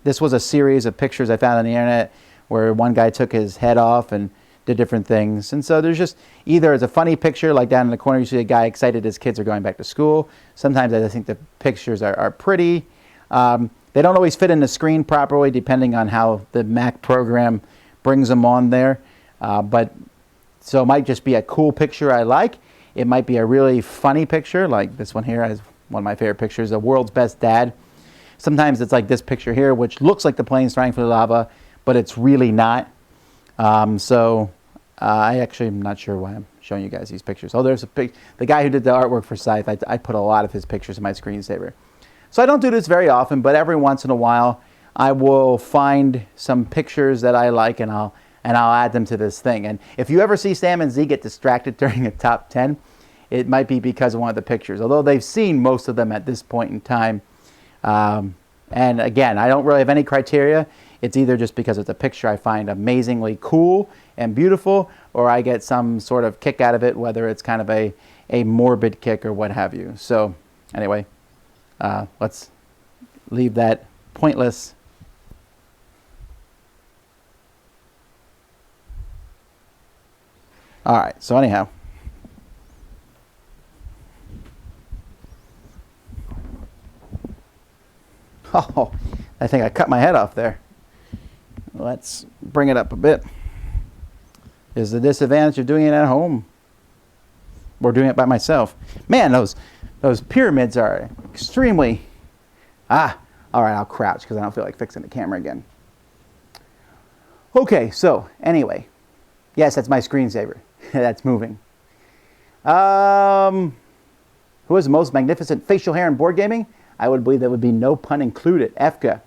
This was a series of pictures I found on the internet where one guy took his head off and did different things. And so there's just either it's a funny picture, like down in the corner you see a guy excited his kids are going back to school. Sometimes I think the pictures are pretty. They don't always fit in the screen properly depending on how the Mac program brings them on there. So it might just be a cool picture I like. It might be a really funny picture, like this one here is one of my favorite pictures, the world's best dad. Sometimes it's like this picture here, which looks like the plane's trying for the lava, but it's really not. I actually am not sure why I'm showing you guys these pictures. Oh, there's the guy who did the artwork for Scythe. I put a lot of his pictures in my screensaver. So I don't do this very often, but every once in a while I will find some pictures that I like and I'll add them to this thing. And if you ever see Sam and Z get distracted during a top 10, it might be because of one of the pictures, although they've seen most of them at this point in time. And again, I don't really have any criteria. It's either just because it's a picture I find amazingly cool and beautiful, or I get some sort of kick out of it, whether it's kind of a morbid kick or what have you. So anyway, let's leave that pointless. All right, so anyhow. Oh, I think I cut my head off there. Let's bring it up a bit. Is the disadvantage of doing it at home or doing it by myself? Man, those pyramids are extremely... all right, I'll crouch because I don't feel like fixing the camera again. Okay, so anyway. Yes, that's my screensaver. That's moving. Who has the most magnificent facial hair in board gaming? I would believe that would be no pun included. Efka.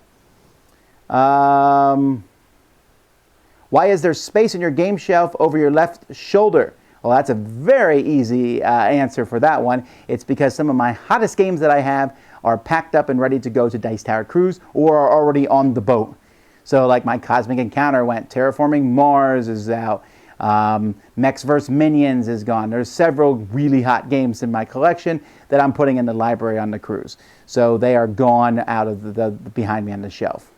Why is there space in your game shelf over your left shoulder? Well, that's a very easy answer for that one. It's because some of my hottest games that I have are packed up and ready to go to Dice Tower Cruise or are already on the boat. So like my Cosmic Encounter went, Terraforming Mars is out, Mechs vs. Minions is gone. There's several really hot games in my collection that I'm putting in the library on the cruise. So they are gone out of the behind me on the shelf.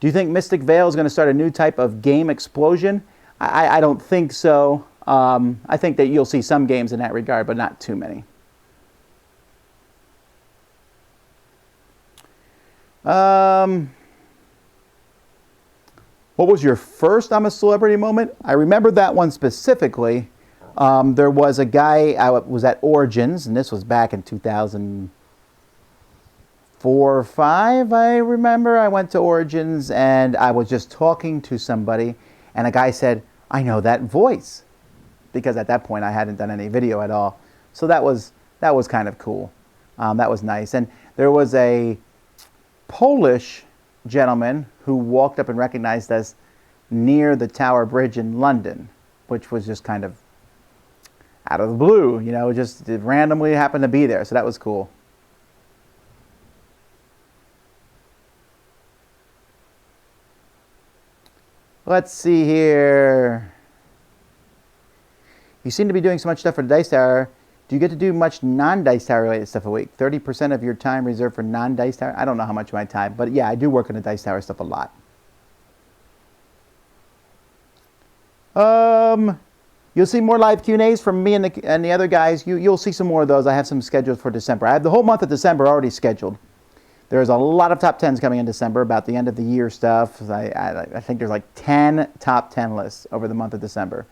Do you think Mystic Vale is going to start a new type of game explosion? I don't think so. I think that you'll see some games in that regard, but not too many. What was your first I'm a Celebrity moment? I remember that one specifically. There was a guy, I was at Origins, and this was back in 2004 or 5, I remember. I went to Origins, and I was just talking to somebody, and a guy said, I know that voice. Because at that point, I hadn't done any video at all. So that was kind of cool. That was nice. And there was a Polish gentleman who walked up and recognized us near the Tower Bridge in London, which was just kind of out of the blue, you know, just it randomly happened to be there. So that was cool. Let's see here. You seem to be doing so much stuff for the Dice Tower. Do you get to do much non-Dice Tower related stuff a week? 30% of your time reserved for non-Dice Tower? I don't know how much of my time, but yeah, I do work on the Dice Tower stuff a lot. You'll see more live Q&As from me and the other guys. You'll see some more of those. I have some scheduled for December. I have the whole month of December already scheduled. There's a lot of top 10s coming in December, about the end of the year stuff. I think there's like 10 top 10 lists over the month of December.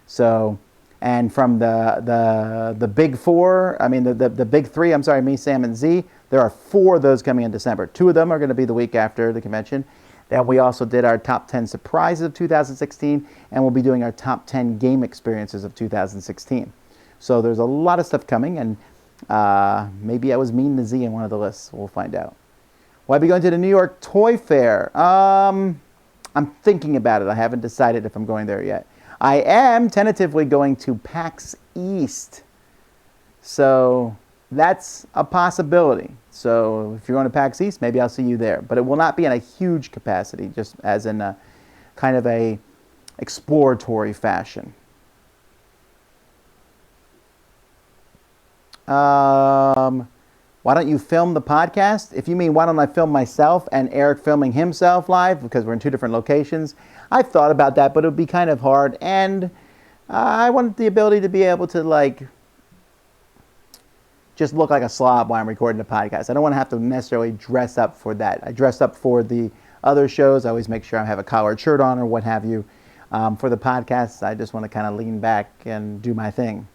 So, and from the big four, I mean the big three, I'm sorry, me, Sam, and Z, there are 4 of those coming in December. 2 of them are going to be the week after the convention. Then we also did our top 10 surprises of 2016, and we'll be doing our top 10 game experiences of 2016. So there's a lot of stuff coming, and maybe I was mean to Z in one of the lists. We'll find out. Will I be going to the New York Toy Fair? I'm thinking about it. I haven't decided if I'm going there yet. I am tentatively going to PAX East. So that's a possibility. So if you're going to PAX East, maybe I'll see you there. But it will not be in a huge capacity, just as in a kind of a exploratory fashion. Why don't you film the podcast? If you mean why don't I film myself and Eric filming himself live, because we're in 2 different locations, I've thought about that, but it would be kind of hard. And I want the ability to be able to, like, just look like a slob while I'm recording the podcast. I don't want to have to necessarily dress up for that. I dress up for the other shows. I always make sure I have a collared shirt on or what have you. For the podcasts, I just want to kind of lean back and do my thing.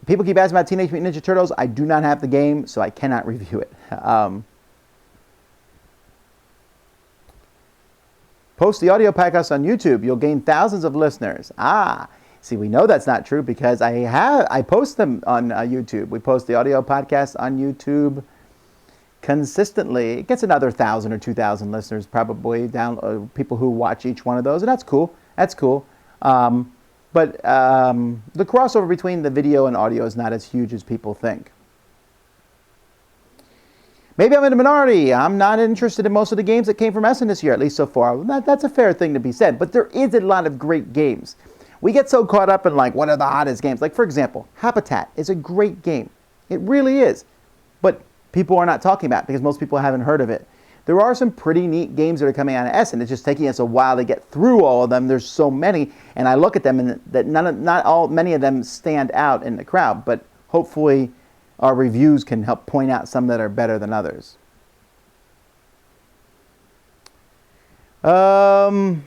People keep asking about Teenage Mutant Ninja Turtles. I do not have the game, so I cannot review it. Post the audio podcast on YouTube. You'll gain thousands of listeners. See, we know that's not true because I post them on YouTube. We post the audio podcast on YouTube consistently. It gets another 1,000 or 2,000 listeners probably, people who watch each one of those, and that's cool. That's cool. But the crossover between the video and audio is not as huge as people think. Maybe I'm in a minority. I'm not interested in most of the games that came from Essen this year, at least so far. That's a fair thing to be said. But there is a lot of great games. We get so caught up in, like, what are the hottest games? Like, for example, Habitat is a great game. It really is. But people are not talking about it because most people haven't heard of it. There are some pretty neat games that are coming out of Essen. It's just taking us a while to get through all of them. There's so many, and I look at them, and that many of them stand out in the crowd. But hopefully, our reviews can help point out some that are better than others. Do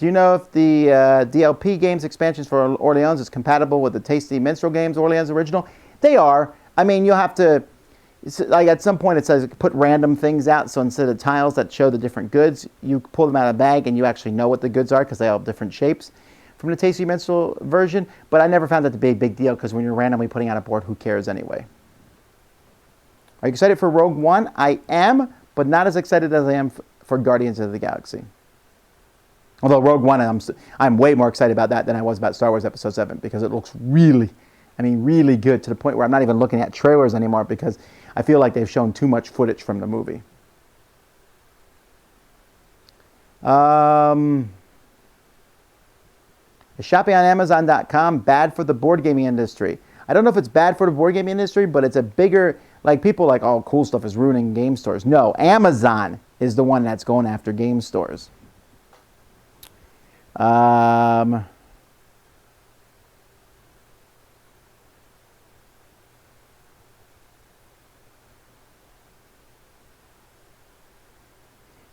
you know if the DLP games expansions for Orleans is compatible with the Tasty Minstrel games Orleans original? They are. I mean, you'll have to. Like at some point it says put random things out, so instead of tiles that show the different goods, you pull them out of a bag and you actually know what the goods are because they all have different shapes from the Tasty Minstrel version. But I never found that to be a big deal because when you're randomly putting out a board, who cares anyway? Are you excited for Rogue One? I am, but not as excited as I am for Guardians of the Galaxy. Although Rogue One, I'm way more excited about that than I was about Star Wars Episode 7 because it looks really, I mean, really good, to the point where I'm not even looking at trailers anymore because I feel like they've shown too much footage from the movie. Is shopping on Amazon.com bad for the board gaming industry? I don't know if it's bad for the board gaming industry, but it's a bigger, like, people like, oh, cool stuff is ruining game stores. No, Amazon is the one that's going after game stores. Do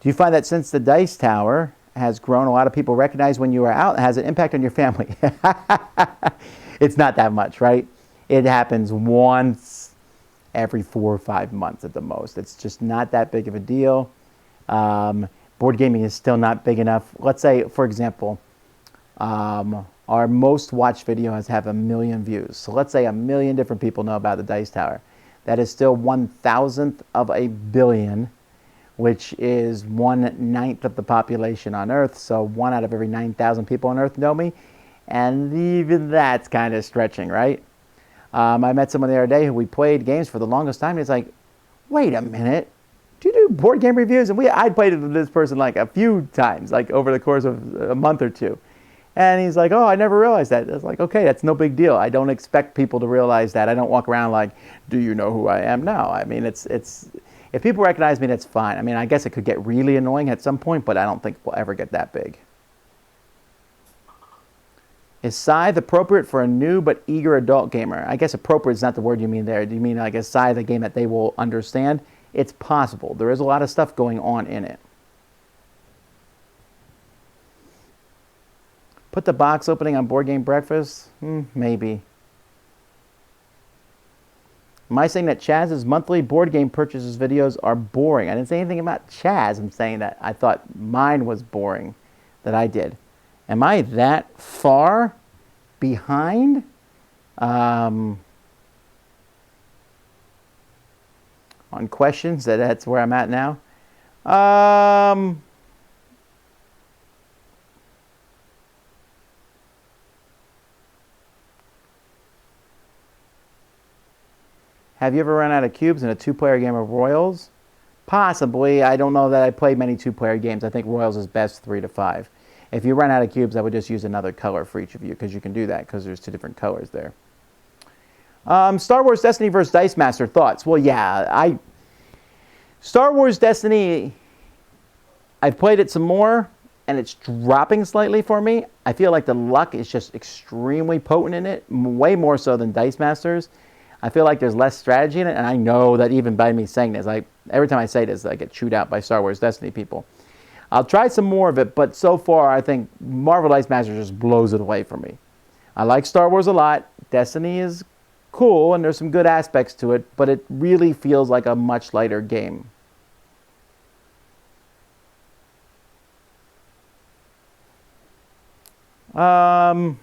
you find that since the Dice Tower has grown, a lot of people recognize when you are out, it has an impact on your family? It's not that much, right? It happens once every 4 or 5 months at the most. It's just not that big of a deal. Board gaming is still not big enough. Let's say, for example, our most watched videos have 1 million views. So let's say 1 million different people know about the Dice Tower. That is still 1,000th of a billion, which is 1/9 of the population on Earth. So 1 out of every 9,000 people on Earth know me. And even that's kind of stretching, right? I met someone the other day who we played games for the longest time. And it's like, wait a minute. Do you do board game reviews? And I'd played with this person like a few times, like over the course of a month or two. And he's like, oh, I never realized that. I was like, okay, that's no big deal. I don't expect people to realize that. I don't walk around like, do you know who I am? No, I mean, it's if people recognize me, that's fine. I mean, I guess it could get really annoying at some point, but I don't think we'll ever get that big. Is Scythe appropriate for a new but eager adult gamer? I guess appropriate is not the word you mean there. Do you mean like a Scythe, a game that they will understand? It's possible. There is a lot of stuff going on in it. Put the box opening on Board Game Breakfast? Maybe. Am I saying that Chaz's monthly board game purchases videos are boring? I didn't say anything about Chaz. I'm saying that I thought mine was boring, that I did. Am I that far behind? On questions, that's where I'm at now. Have you ever run out of cubes in a 2-player game of Royals? Possibly. I don't know that I played many 2-player games. I think Royals is best 3 to 5. If you run out of cubes, I would just use another color for each of you, because you can do that because there's 2 different colors there. Star Wars Destiny versus Dice Master thoughts. Well, yeah, Star Wars Destiny, I've played it some more, and it's dropping slightly for me. I feel like the luck is just extremely potent in it, way more so than Dice Masters. I feel like there's less strategy in it, and I know that even by me saying this, every time I say this, I get chewed out by Star Wars Destiny people. I'll try some more of it, but so far I think Marvel Dice Masters just blows it away for me. I like Star Wars a lot. Destiny is cool, and there's some good aspects to it, but it really feels like a much lighter game. Do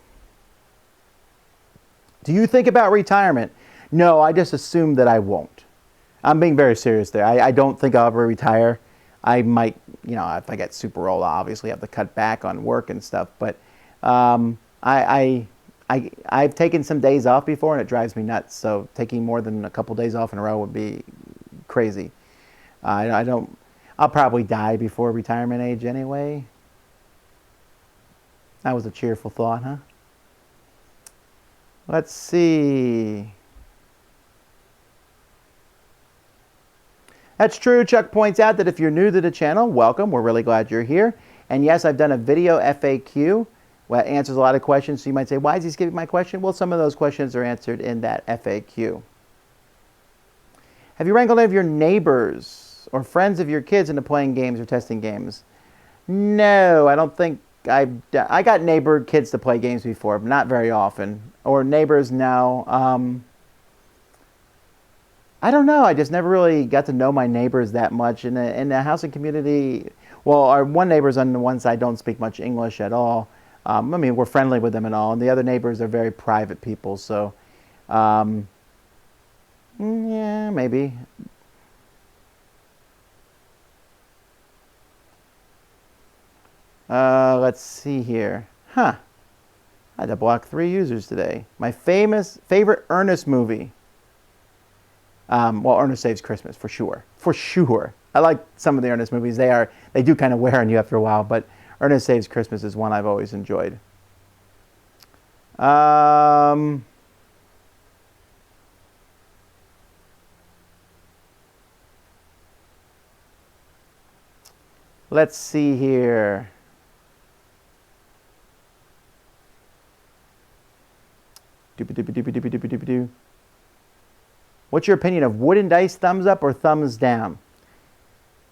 you think about retirement? No, I just assume that I won't. I'm being very serious there. I don't think I'll ever retire. I might, if I get super old, I'll obviously have to cut back on work and stuff. But I've taken some days off before, and it drives me nuts. So taking more than a couple days off in a row would be crazy. I'll probably die before retirement age anyway. That was a cheerful thought, huh? Let's see. That's true. Chuck points out that if you're new to the channel, welcome. We're really glad you're here. And yes, I've done a video FAQ that answers a lot of questions. So you might say, why is he skipping my question? Well, some of those questions are answered in that FAQ. Have you wrangled any of your neighbors or friends of your kids into playing games or testing games? No, I don't think I got neighbor kids to play games before, but not very often. Or neighbors, no. I don't know. I just never really got to know my neighbors that much. In the housing community, well, our one neighbor's on the one side don't speak much English at all. I mean, we're friendly with them and all. And the other neighbors are very private people. So, yeah, maybe. Let's see here. Huh. I had to block 3 users today. My favorite Ernest movie. Well, Ernest Saves Christmas, for sure. For sure. I like some of the Ernest movies. They do kind of wear on you after a while, but Ernest Saves Christmas is one I've always enjoyed. Let's see here. What's your opinion of wooden dice, thumbs up or thumbs down?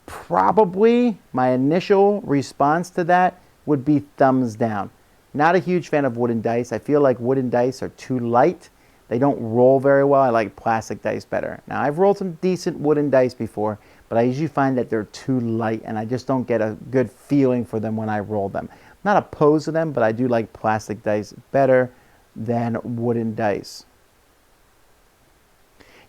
Probably my initial response to that would be thumbs down. Not a huge fan of wooden dice. I feel like wooden dice are too light. They don't roll very well. I like plastic dice better. Now, I've rolled some decent wooden dice before, but I usually find that they're too light and I just don't get a good feeling for them when I roll them. I'm not opposed to them, but I do like plastic dice better than wooden dice.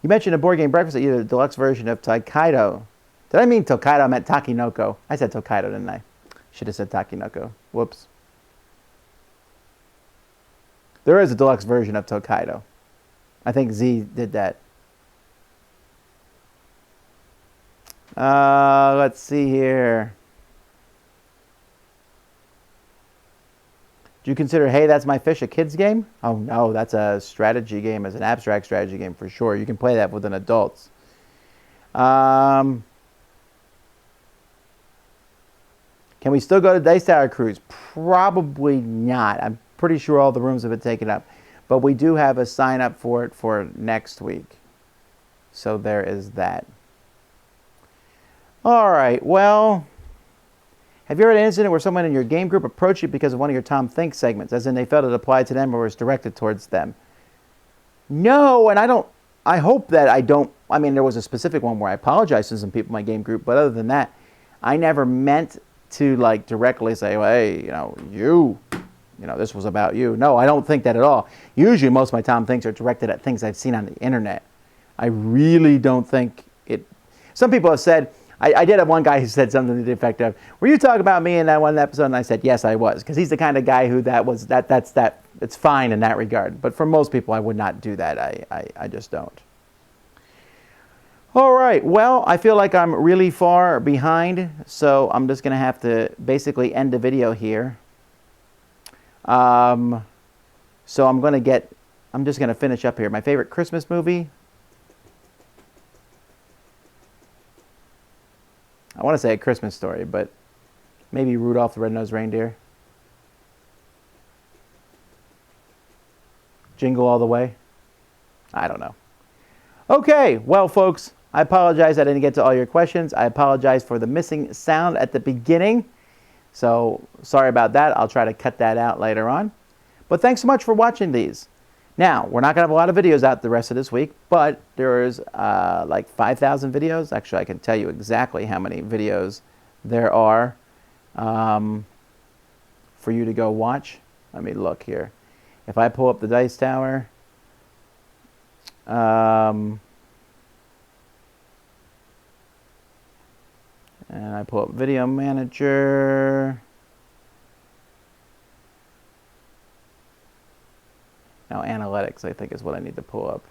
You mentioned a board game breakfast that you had a deluxe version of Taikaido. Did I mean Tokaido? I meant Takinoko. I said Tokaido, didn't I? Should have said Takinoko. Whoops. There is a deluxe version of Tokaido. I think Z did that. Let's see here. Do you consider Hey, That's My Fish a kid's game? Oh no, that's a strategy game. It's an abstract strategy game for sure. You can play that with an adults. Can we still go to Dice Tower Cruise? Probably not. I'm pretty sure all the rooms have been taken up. But we do have a sign up for it for next week. So there is that. All right, well, have you ever had an incident where someone in your game group approached you because of one of your Tom Thinks segments, as in they felt it applied to them or was directed towards them? No, and I hope that I don't. I mean, there was a specific one where I apologized to some people in my game group, but other than that, I never meant to like directly say, well, hey, this was about you. No, I don't think that at all. Usually most of my Tom Thinks are directed at things I've seen on the internet. I really don't think it. Some people have said, I did have one guy who said something to the effect of, were you talking about me in that one episode? And I said, yes, I was. Because he's the kind of guy who it's fine in that regard. But for most people, I would not do that. I just don't. All right, well, I feel like I'm really far behind, so I'm just going to have to basically end the video here. So I'm just going to finish up here. My favorite Christmas movie. I want to say A Christmas Story, but maybe Rudolph the Red-Nosed Reindeer. Jingle All the Way. I don't know. Okay, well, folks, I apologize I didn't get to all your questions. I apologize for the missing sound at the beginning. So sorry about that. I'll try to cut that out later on. But thanks so much for watching these. Now, we're not going to have a lot of videos out the rest of this week, but there's like 5,000 videos. Actually, I can tell you exactly how many videos there are for you to go watch. Let me look here. If I pull up the Dice Tower, and I pull up Video Manager. Now, analytics, I think, is what I need to pull up.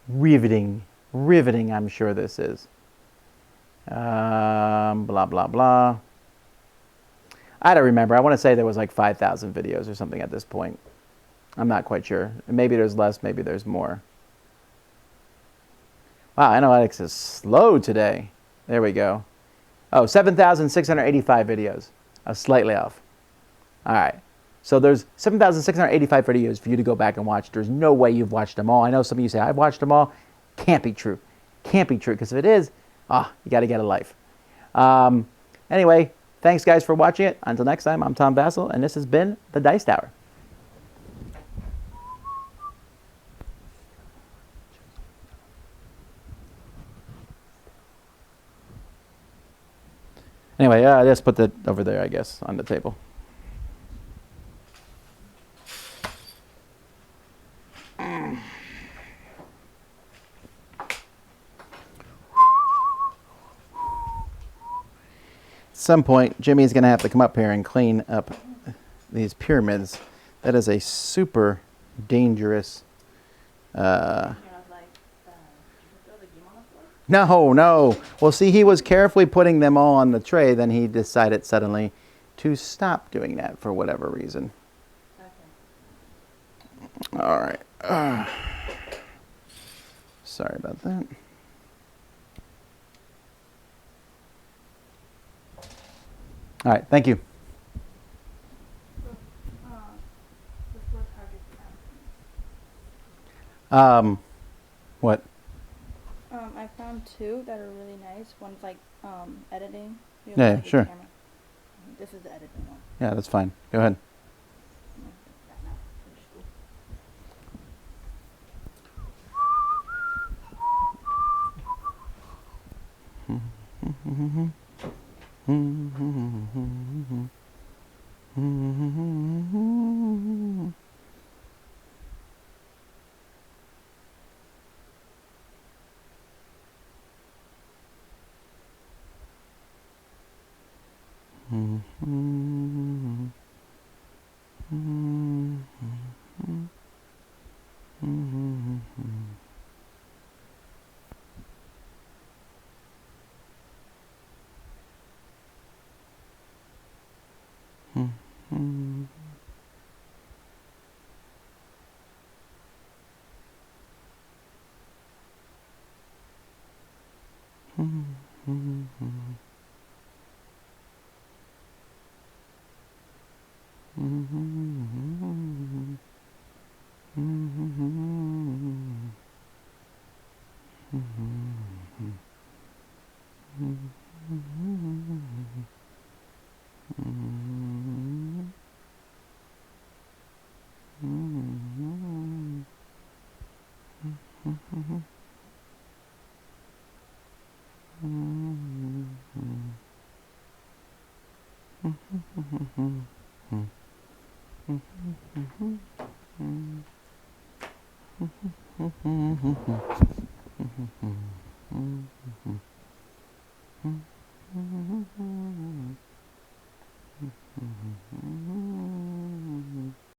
Riveting, I'm sure this is. Blah, blah, blah. I don't remember. I want to say there was like 5,000 videos or something at this point. I'm not quite sure. Maybe there's less, maybe there's more. Wow, analytics is slow today. There we go. Oh, 7,685 videos. I was slightly off. All right. So there's 7,685 videos for you to go back and watch. There's no way you've watched them all. I know some of you say, I've watched them all. Can't be true. Can't be true, because if it is, you got to get a life. Anyway, thanks, guys, for watching it. Until next time, I'm Tom Basil, and this has been The Dice Tower. Anyway, just put that over there, I guess, on the table. At some point, Jimmy's going to have to come up here and clean up these pyramids. That is a super dangerous. No, no. Well, see, he was carefully putting them all on the tray. Then he decided suddenly to stop doing that for whatever reason. Okay. All right. Sorry about that. All right. Thank you. What? I found two that are really nice. One's like editing. Yeah, like sure. This is the editing one. Yeah, that's fine. Go ahead.